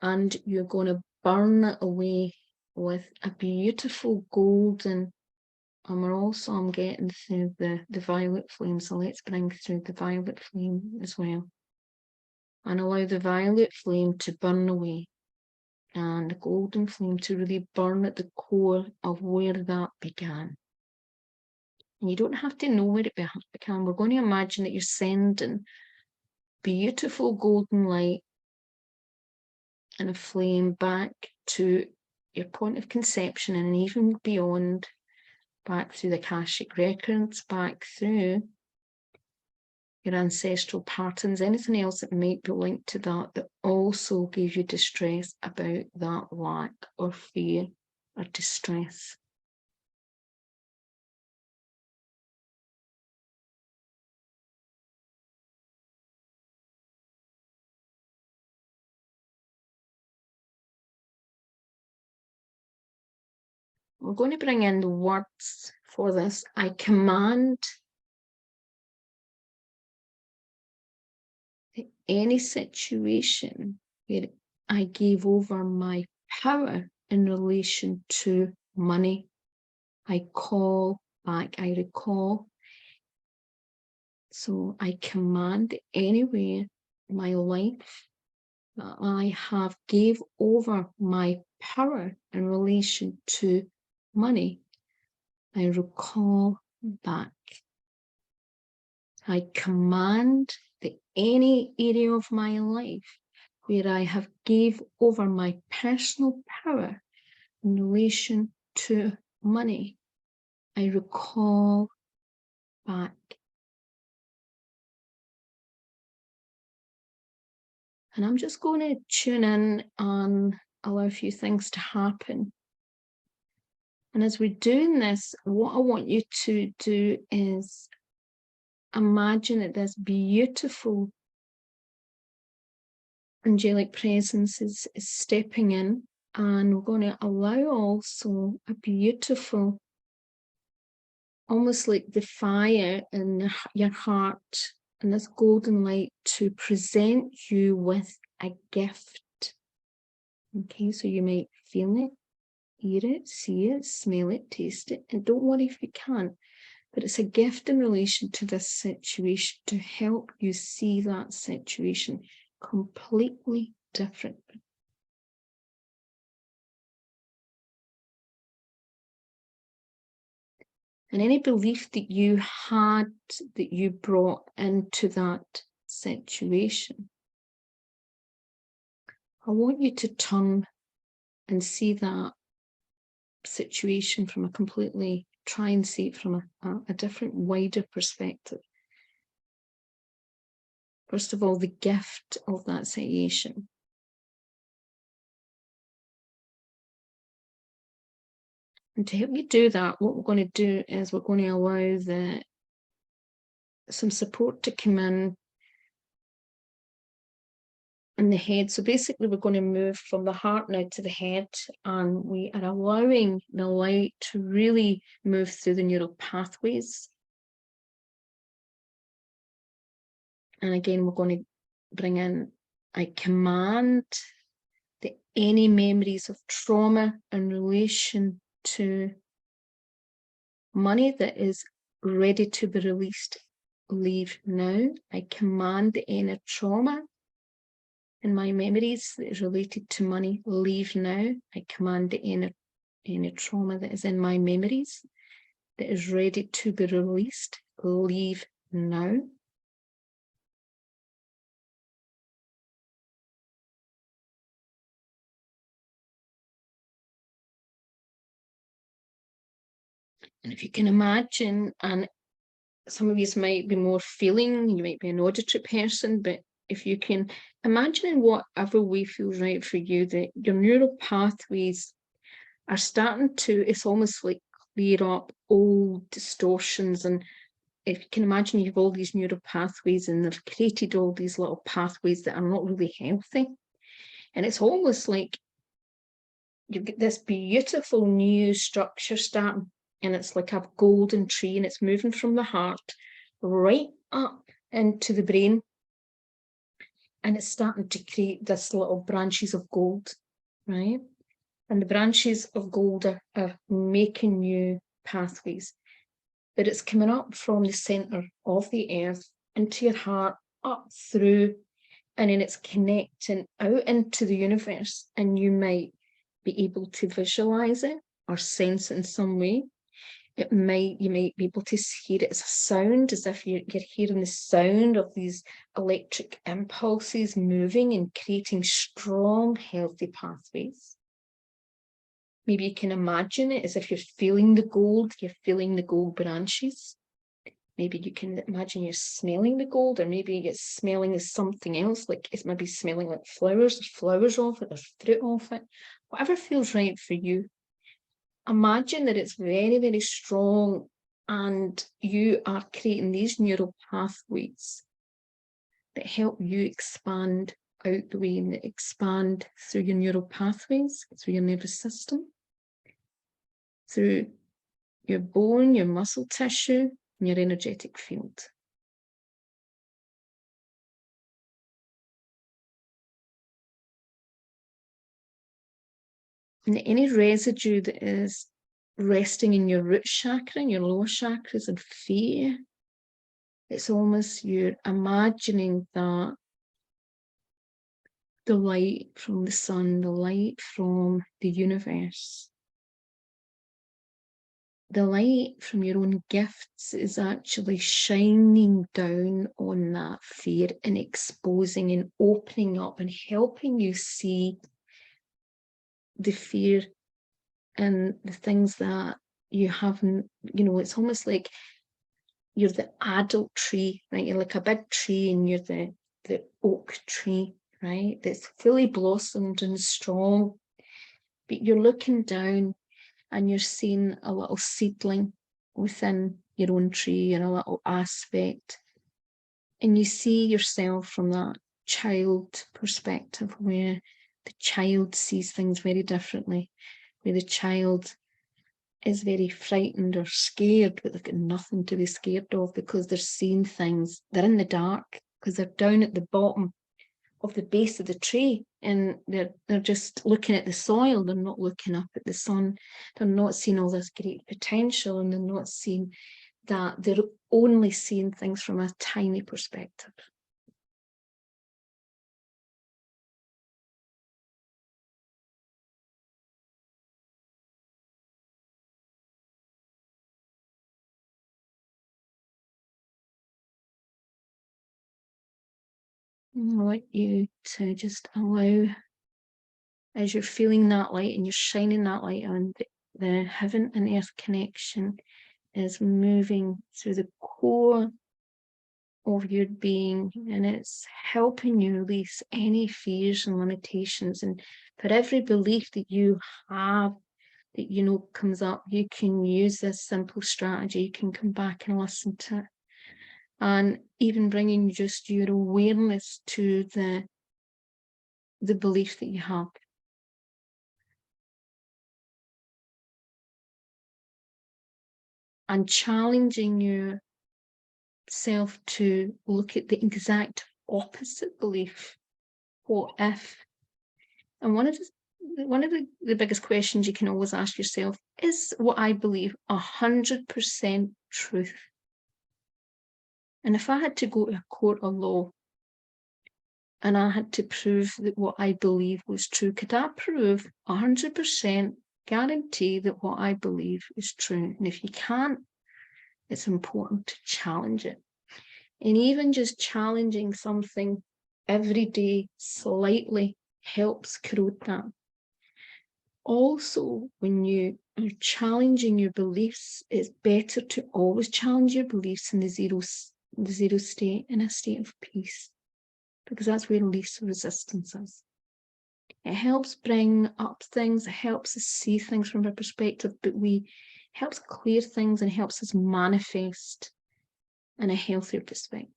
and you're going to burn it away with a beautiful golden, and I'm getting through the violet flame, so let's bring through the violet flame as well, and allow the violet flame to burn away and the golden flame to really burn at the core of where that began. And you don't have to know where it began. We're going to imagine that you're sending beautiful golden light and a flame back to your point of conception and even beyond, back through the Akashic records, back through your ancestral patterns, anything else that might be linked to that also gives you distress about that lack or fear or distress. We're going to bring in the words for this. I command any situation where I gave over my power in relation to money, I call back, I recall. So I command anywhere in my life that I have gave over my power in relation to money, I recall back. I command that any area of my life where I have gave over my personal power in relation to money, I recall back. And I'm just going to tune in and allow a few things to happen. And as we're doing this, what I want you to do is imagine that this beautiful angelic presence is stepping in, and we're going to allow also a beautiful, almost like the fire in your heart and this golden light, to present you with a gift. Okay, so you might feel it, hear it, see it, smell it, taste it, and don't worry if you can't, but it's a gift in relation to this situation to help you see that situation completely different. And any belief that you had that you brought into that situation, I want you to turn and see that situation from a completely, try and see it from a different, wider perspective. First of all, the gift of that situation. And to help you do that, what we're going to do is we're going to allow some support to come in in the head. So basically we're going to move from the heart now to the head, and we are allowing the light to really move through the neural pathways. And again, we're going to bring in, I command that any memories of trauma in relation to money that is ready to be released, leave now. I command the inner trauma in my memories that is related to money, leave now. I command the inner trauma that is in my memories that is ready to be released, leave now. And if you can imagine, and some of you might be more feeling, you might be an auditory person, but if you can imagine in whatever way feels right for you, that your neural pathways are starting to, it's almost like clear up old distortions. And if you can imagine, you have all these neural pathways and they've created all these little pathways that are not really healthy. And it's almost like you get this beautiful new structure starting, and it's like a golden tree, and it's moving from the heart right up into the brain, and it's starting to create this little branches of gold, right? And the branches of gold are making new pathways, but it's coming up from the center of the earth into your heart, up through, and then it's connecting out into the universe, and you might be able to visualize it or sense it in some way. You might be able to hear it as a sound, as if you're hearing the sound of these electric impulses moving and creating strong, healthy pathways. Maybe you can imagine it as if you're feeling the gold branches. Maybe you can imagine you're smelling the gold, or maybe it's smelling as something else, like it's maybe smelling like flowers, there's flowers off it, there's fruit off it, whatever feels right for you. Imagine that it's very, very strong, and you are creating these neural pathways that help you expand out the way, and that expand through your neural pathways, through your nervous system, through your bone, your muscle tissue, and your energetic field. And any residue that is resting in your root chakra and your lower chakras and fear, it's almost you're imagining that the light from the sun, the light from the universe, the light from your own gifts is actually shining down on that fear and exposing and opening up and helping you see the fear and the things that you haven't, it's almost like you're the adult tree, right? You're like a big tree, and you're the oak tree, right? That's fully blossomed and strong. But you're looking down and you're seeing a little seedling within your own tree and a little aspect. And you see yourself from that child perspective, where the child sees things very differently, where the child is very frightened or scared, but they've got nothing to be scared of, because they're seeing things, they're in the dark, because they're down at the bottom of the base of the tree, and they're just looking at the soil. They're not looking up at the sun. They're not seeing all this great potential, and they're not seeing that. They're only seeing things from a tiny perspective. I want you to just allow, as you're feeling that light and you're shining that light on, the heaven and earth connection is moving through the core of your being, and it's helping you release any fears and limitations. And for every belief that you have that comes up, you can use this simple strategy. You can come back and listen to it, and even bringing just your awareness to the the belief that you have. And challenging yourself to look at the exact opposite belief. What if? And one of the biggest questions you can always ask yourself, is what I believe 100% truth? And if I had to go to a court of law and I had to prove that what I believe was true, could I prove 100% guarantee that what I believe is true? And if you can't, it's important to challenge it. And even just challenging something every day slightly helps corrode that. Also, when you are challenging your beliefs, it's better to always challenge your beliefs in the zero state, in a state of peace, because that's where least resistance is. It helps bring up things, it helps us see things from a perspective, but helps clear things and helps us manifest in a healthier perspective.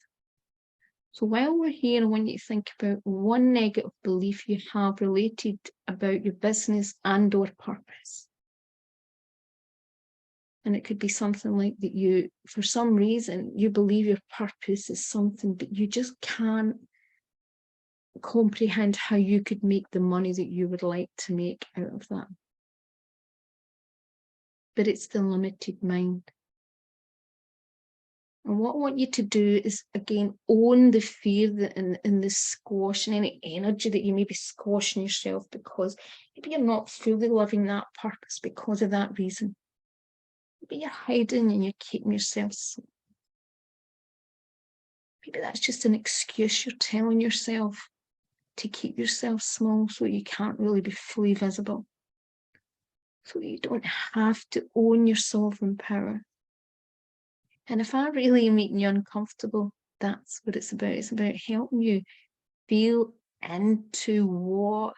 So while we're here, I want you to think about one negative belief you have related about your business and or purpose. And it could be something like that you, for some reason, you believe your purpose is something, but you just can't comprehend how you could make the money that you would like to make out of that. But it's the limited mind. And what I want you to do is, again, own the fear that in the squash and any energy that you may be squashing yourself because maybe you're not fully living that purpose because of that reason. Maybe you're hiding and you're keeping yourself small. Maybe that's just an excuse you're telling yourself to keep yourself small so you can't really be fully visible. So you don't have to own your sovereign power. And if I really am making you uncomfortable, that's what it's about. It's about helping you feel into what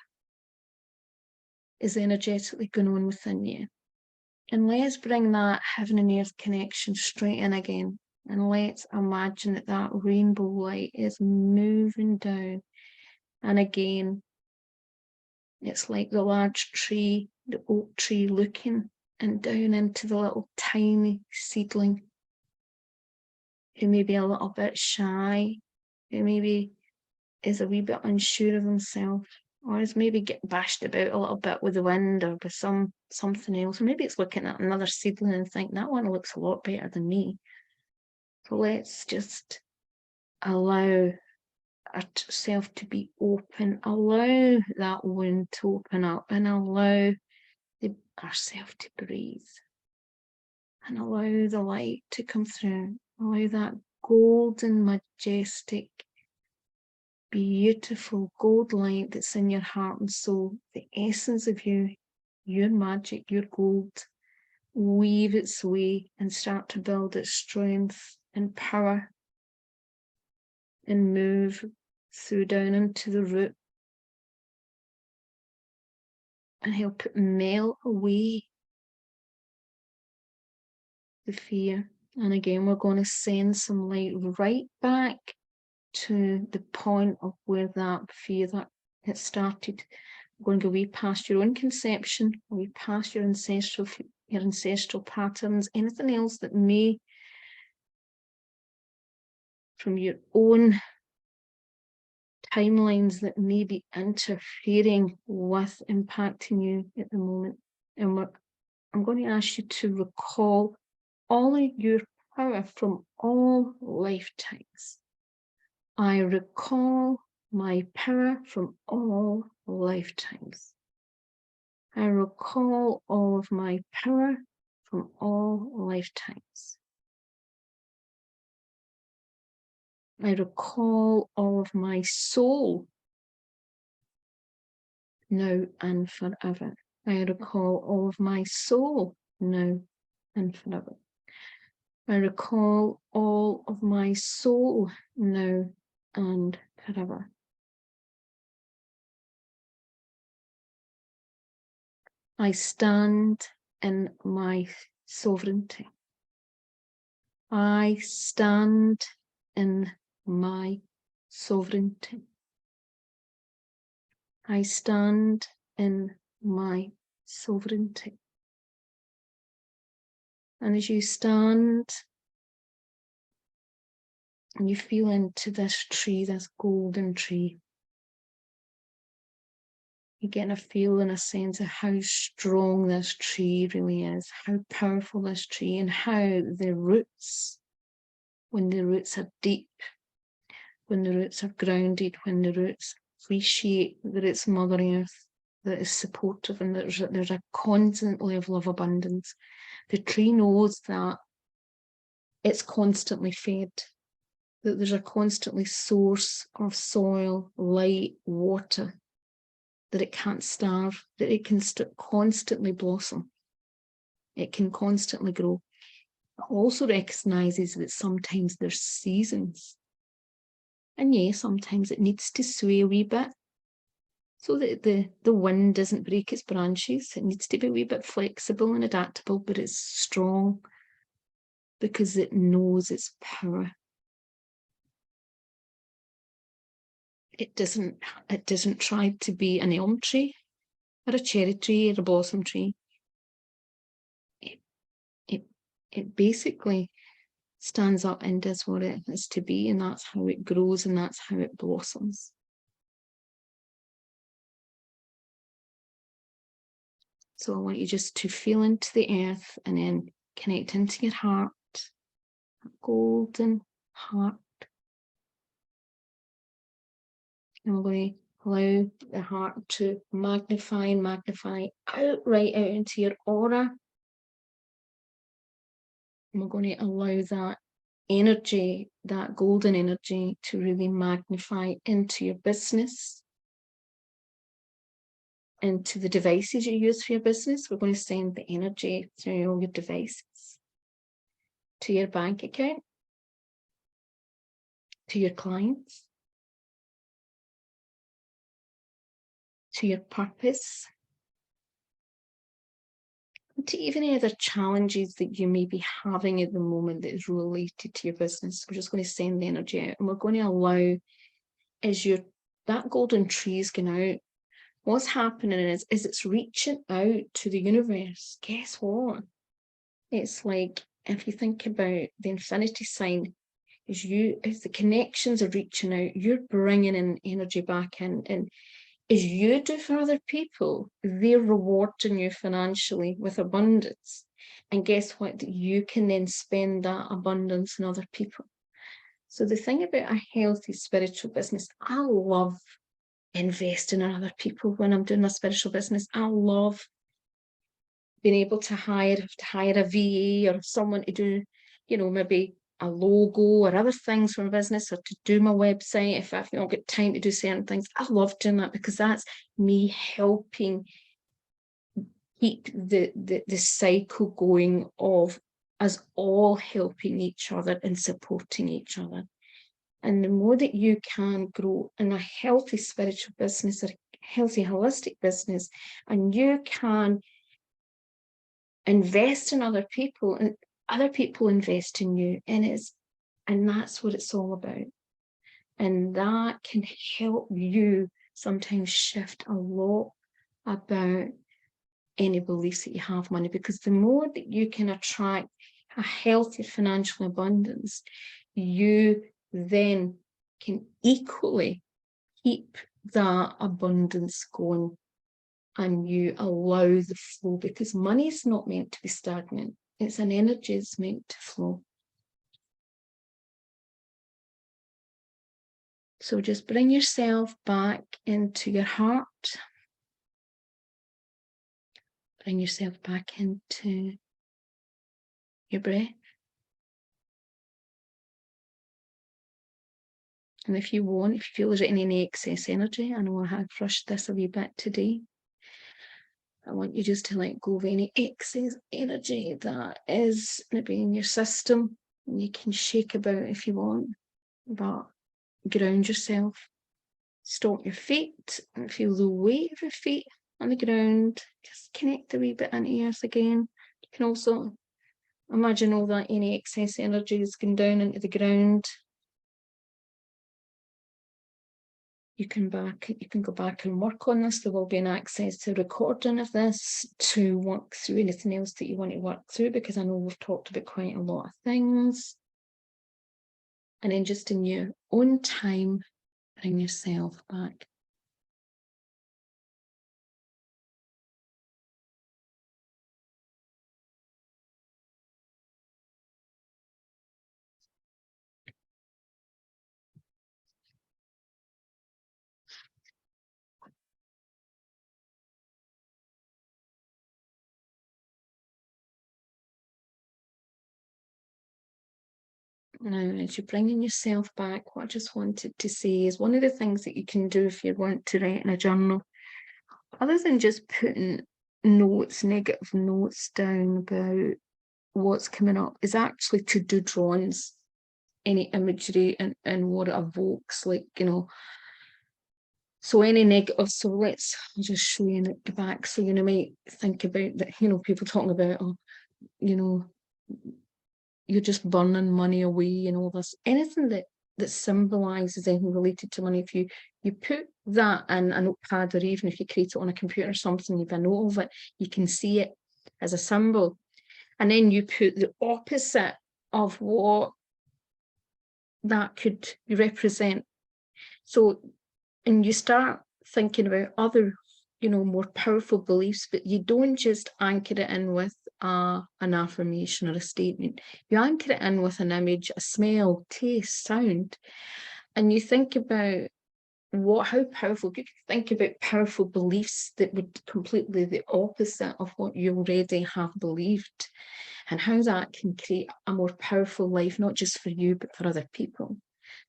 is energetically going on within you. And let's bring that heaven and earth connection straight in again. And let's imagine that that rainbow light is moving down. And again, it's like the large tree, the oak tree, looking and down into the little tiny seedling who may be a little bit shy, who maybe is a wee bit unsure of himself, or is maybe getting bashed about a little bit with the wind or with something else. Or maybe it's looking at another seedling and thinking, that one looks a lot better than me. So let's just allow ourselves to be open, allow that wound to open up, and allow ourselves to breathe. And allow the light to come through. Allow that golden, majestic, beautiful gold light that's in your heart and soul, the essence of you, your magic, your gold, weave its way and start to build its strength and power and move through down into the root and help it melt away the fear. And again, we're going to send some light right back to the point of where that fear that it started. We're going to go way past your own conception, way past your ancestral patterns, anything else that may, from your own timelines, that may be interfering with impacting you at the moment. And I'm going to ask you to recall all of your power from all lifetimes. I recall my power from all lifetimes. I recall all of my power from all lifetimes. I recall all of my soul now and forever. I recall all of my soul now and forever. I recall all of my soul now and forever. I stand in my sovereignty. I stand in my sovereignty. I stand in my sovereignty. And as you stand and you feel into this tree, this golden tree, you're getting a feel and a sense of how strong this tree really is, how powerful this tree, and how the roots, when the roots are deep, when the roots are grounded, when the roots appreciate that it's Mother Earth that is supportive, and there's a constantly of love abundance. The tree knows that it's constantly fed, that there's a constantly source of soil, light, water, that it can't starve, that it can constantly blossom. It can constantly grow. It also recognises that sometimes there's seasons. And yeah, sometimes it needs to sway a wee bit so that the wind doesn't break its branches. It needs to be a wee bit flexible and adaptable, but it's strong because it knows its power. It doesn't try to be an elm tree or a cherry tree or a blossom tree. It basically stands up and does what it is to be, and that's how it grows and that's how it blossoms. So I want you just to feel into the earth and then connect into your heart, golden heart. And we're going to allow the heart to magnify and magnify right out into your aura. And we're going to allow that energy, that golden energy, to really magnify into your business, into the devices you use for your business. We're going to send the energy through all your devices to your bank account, to your clients, to your purpose, and to even any other challenges that you may be having at the moment that is related to your business. We're just going to send the energy out, and we're going to allow, as that golden tree is going out, what's happening is it's reaching out to the universe. Guess what? It's like, if you think about the infinity sign, as the connections are reaching out, you're bringing in energy back in, and as you do for other people, they're rewarding you financially with abundance. And guess what? You can then spend that abundance on other people. So the thing about a healthy spiritual business, I love investing in other people when I'm doing my spiritual business. I love being able to hire a VA or someone to do, maybe a logo or other things for my business, or to do my website if I've not got time to do certain things. I love doing that because that's me helping keep the cycle going of us all helping each other and supporting each other. And the more that you can grow in a healthy spiritual business, or a healthy holistic business, and you can invest in other people and other people invest in you, and that's what it's all about. And that can help you sometimes shift a lot about any beliefs that you have money, because the more that you can attract a healthy financial abundance, you then can equally keep that abundance going, and you allow the flow, because money is not meant to be stagnant. It's an energy that's meant to flow. So just bring yourself back into your heart. Bring yourself back into your breath. And if you want, if you feel there's any excess energy, I know I have rushed this a wee bit today, I want you just to let go of any excess energy that is maybe in your system. And you can shake about if you want, but ground yourself. Stomp your feet and feel the weight of your feet on the ground. Just connect a wee bit into the earth again. You can also imagine all that any excess energy is going down into the ground. you can go back and work on this. There will be an access to recording of this to work through anything else that you want to work through, because I know we've talked about quite a lot of things. And then just in your own time, bring yourself back. Now, as you're bringing yourself back, what I just wanted to say is one of the things that you can do if you want to write in a journal, other than just putting notes, negative notes down about what's coming up, is actually to do drawings, any imagery and what it evokes, like, you know. So any negative, so I'll just show you in the back. So, you know, might think about that, you know, people talking about, oh, you know, you're just burning money away and all this, anything that symbolizes anything related to money. If you put that in a notepad, or even if you create it on a computer or something, you've a note of it, you can see it as a symbol. And then you put the opposite of what that could represent. So, and you start thinking about other, you know, more powerful beliefs, but you don't just anchor it in with an affirmation or a statement. You anchor it in with an image, a smell, taste, sound, and you think about how powerful. You could think about powerful beliefs that would completely the opposite of what you already have believed, and how that can create a more powerful life, not just for you, but for other people.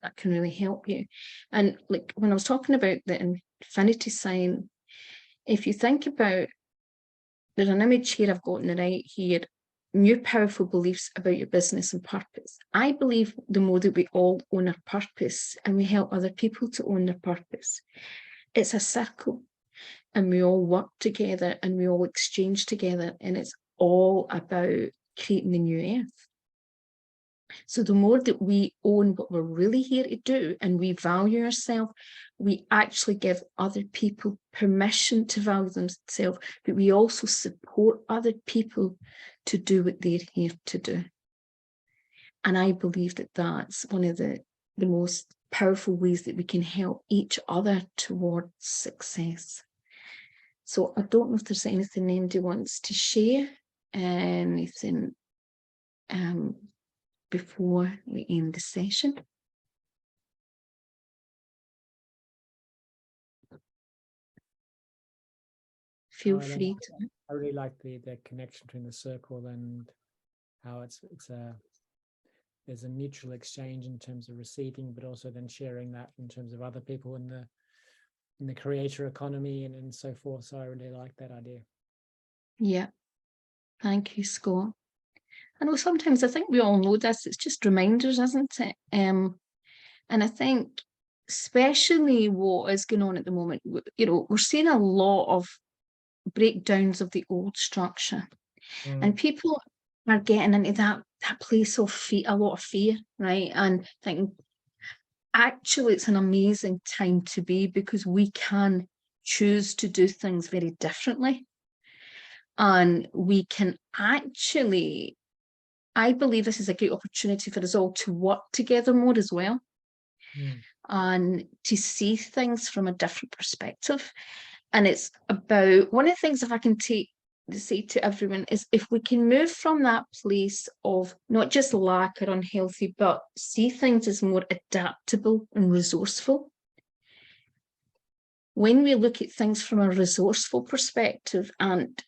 That can really help you. And like when I was talking about the infinity sign, if you think about, there's an image here I've got on the right here, new powerful beliefs about your business and purpose. I believe the more that we all own our purpose and we help other people to own their purpose, it's a circle, and we all work together and we all exchange together, and it's all about creating the new earth. So the more that we own what we're really here to do and we value ourselves, we actually give other people permission to value themselves, but we also support other people to do what they're here to do. And I believe that that's one of the most powerful ways that we can help each other towards success. So I don't know if there's anything anybody wants to share, anything before we end the session. Feel free to. I really like the connection between the circle and how there's a mutual exchange in terms of receiving, but also then sharing that in terms of other people in the creator economy and so forth. So I really like that idea. Yeah, thank you, Scott. I know sometimes I think we all know this, it's just reminders, isn't it? And I think especially what is going on at the moment, you know, we're seeing a lot of breakdowns of the old structure, and people are getting into that place of fear, a lot of fear, right? And thinking, actually, it's an amazing time to be, because we can choose to do things very differently. And we can actually, I believe this is a great opportunity for us all to work together more as well, and to see things from a different perspective. And it's about, one of the things, if I can say to everyone, is if we can move from that place of not just lack or unhealthy, but see things as more adaptable and resourceful. When we look at things from a resourceful perspective and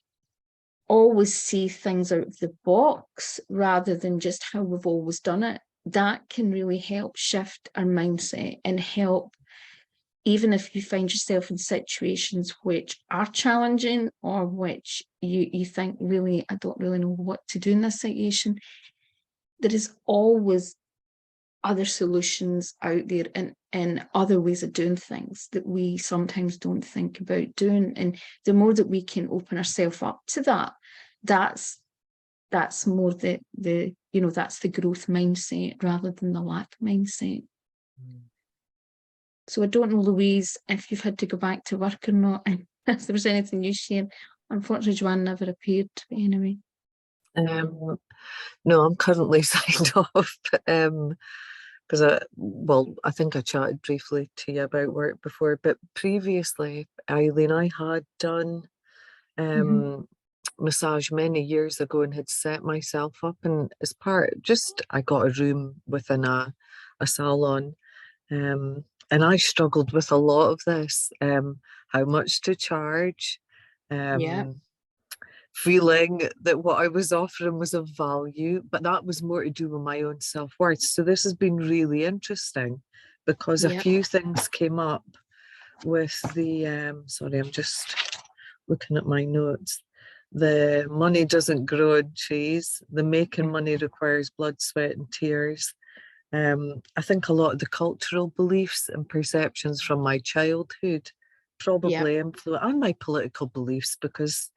always see things out of the box rather than just how we've always done it, that can really help shift our mindset and help, even if you find yourself in situations which are challenging, or which you think, really, I don't really know what to do in this situation, there is always other solutions out there and other ways of doing things that we sometimes don't think about doing. And the more that we can open ourselves up to that, that's more the you know, that's the growth mindset rather than the lack mindset. So I don't know, Louise, if you've had to go back to work or not, and if there was anything you shared. Unfortunately, Joanne never appeared, but anyway. Um, no, I'm currently signed off. Because I think I chatted briefly to you about work before, but previously, Eileen, I had done Mhm. massage many years ago and had set myself up, and as part, just I got a room within a salon, and I struggled with a lot of this, how much to charge, Yeah, um, feeling that what I was offering was of value, but that was more to do with my own self-worth. So this has been really interesting because a yeah, few things came up with the sorry, I'm just looking at my notes. The money doesn't grow on trees. The making money requires blood, sweat, and tears. I think a lot of the cultural beliefs and perceptions from my childhood yeah, probably influence, and my political beliefs, because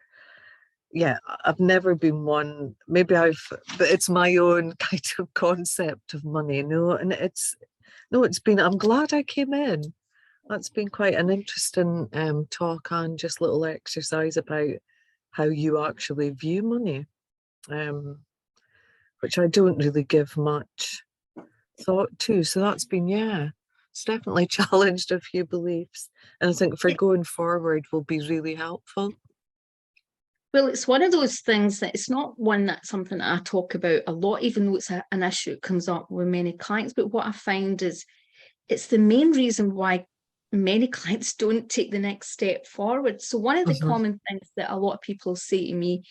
yeah, I've never been one, maybe but it's my own kind of concept of money, no, and it's been, I'm glad I came in. That's been quite an interesting talk and just little exercise about how you actually view money, um, which I don't really give much thought to. So that's been, yeah, it's definitely challenged a few beliefs. And I think for yeah. going forward will be really helpful. Well, it's one of those things that it's not one that's something that I talk about a lot, even though it's an issue that comes up with many clients. But what I find is it's the main reason why many clients don't take the next step forward. So one of the Hmm. common things that a lot of people say to me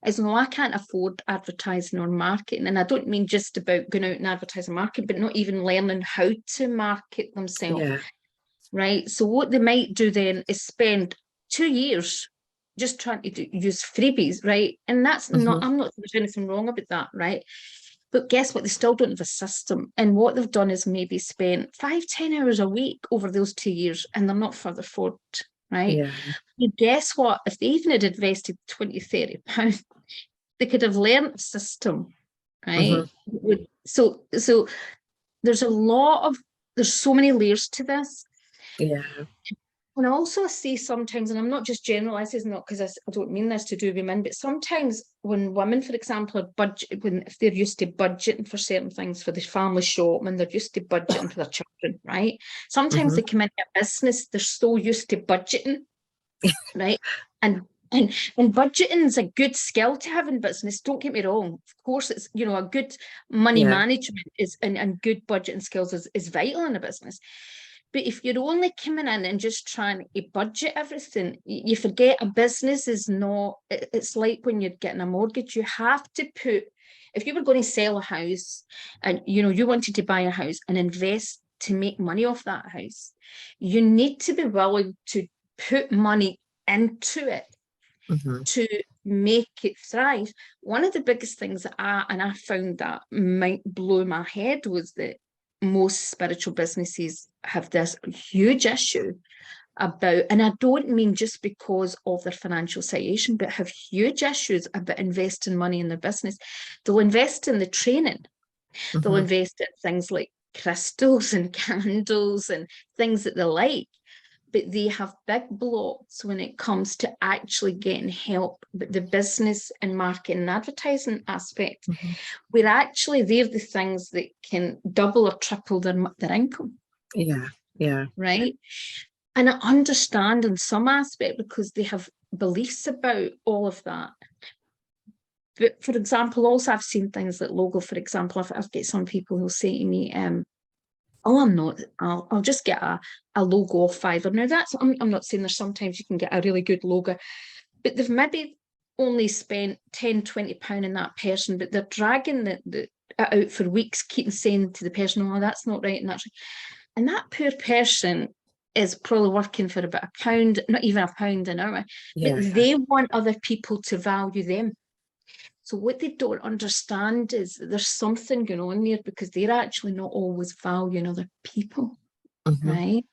is, no, I can't afford advertising or marketing. And I don't mean just about going out and advertising market, but not even learning how to market themselves, Yeah. right? So what they might do then is spend 2 years just trying to use freebies, right? And that's not, Hmm. I'm not there's anything wrong about that, right? But guess what? They still don't have a system. And what they've done is maybe spent 5, 10 hours a week over those 2 years, and they're not further forward, right? Yeah. You guess what? If they even had invested 20, £30, they could have learned a system, Hmm. right? So there's so many layers to this. Yeah. And I also see sometimes, and I'm not just generalizing, not because I don't mean this to do women, but sometimes when women, for example, are if they're used to budgeting for certain things for the family shop and they're used to budgeting for their children, right? Sometimes Hmm. they come into a business, they're so used to budgeting, right? And and budgeting is a good skill to have in business. Don't get me wrong. Of course, it's a good money Yeah. management and good budgeting skills is vital in a business. But if you're only coming in and just trying to budget everything, you forget a business is not, it's like when you're getting a mortgage, you have to put, if you were going to sell a house and you wanted to buy a house and invest to make money off that house, you need to be willing to put money into it Hmm. to make it thrive. One of the biggest things that I found that might blow my head was that most spiritual businesses have this huge issue about, and I don't mean just because of their financial situation, but have huge issues about investing money in their business. They'll invest in the training, they'll Hmm. invest in things like crystals and candles and things that they like, but they have big blocks when it comes to actually getting help with the business and marketing and advertising aspect, Hmm. where actually they're the things that can double or triple their income, Yeah. Yeah. right? And I understand in some aspect because they have beliefs about all of that. But for example, also I've seen things like logo, for example, I've got some people who'll say to me, oh, I'm not, I'll just get a logo of Fiverr. Now that's, I'm not saying there's sometimes you can get a really good logo, but they've maybe only spent 10, £20 in that person, but they're dragging it out for weeks, keeping saying to the person, oh, that's not right. And that poor person is probably working for about £1, not even £1 an hour, but Yeah. they want other people to value them. So what they don't understand is that there's something going on there because they're actually not always valuing other people, Hmm. right?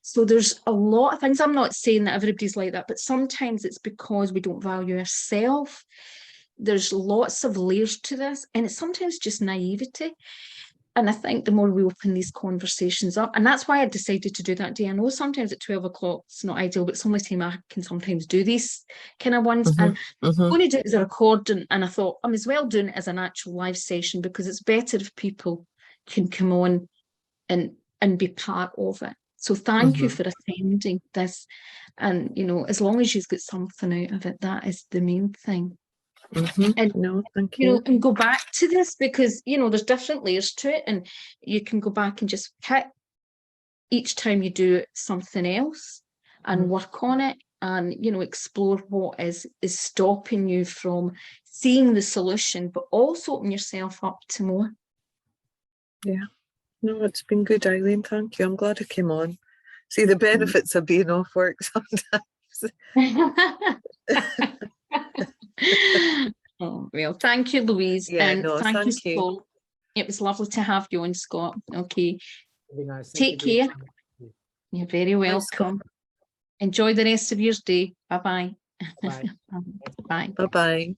So there's a lot of things. I'm not saying that everybody's like that, but sometimes it's because we don't value ourselves. There's lots of layers to this, and it's sometimes just naivety. And I think the more we open these conversations up, and that's why I decided to do that day. I know sometimes at 12 o'clock it's not ideal, but it's only time I can sometimes do these kind of ones. And I'm going to do it as a recording, and I thought I as well doing it as an actual live session, because it's better if people can come on and be part of it. So thank you for attending this. And, you know, as long as you've got something out of it, that is the main thing. And no, thank you you. know, and go back to this, because you know there's different layers to it, and you can go back and just pick each time you do something else and work on it, and you know, explore what is stopping you from seeing the solution, but also open yourself up to more. Yeah, no, it's been good, Eileen. Thank you. I'm glad I came on. See the benefits of being off work sometimes. Oh, well, thank you, Louise. Yeah, and no, thank you, thank you. Scott. It was lovely to have you on, Scott. Okay. Really nice. Take care. You're very welcome. Enjoy the rest of your day. Bye-bye. Bye. Bye. Bye-bye.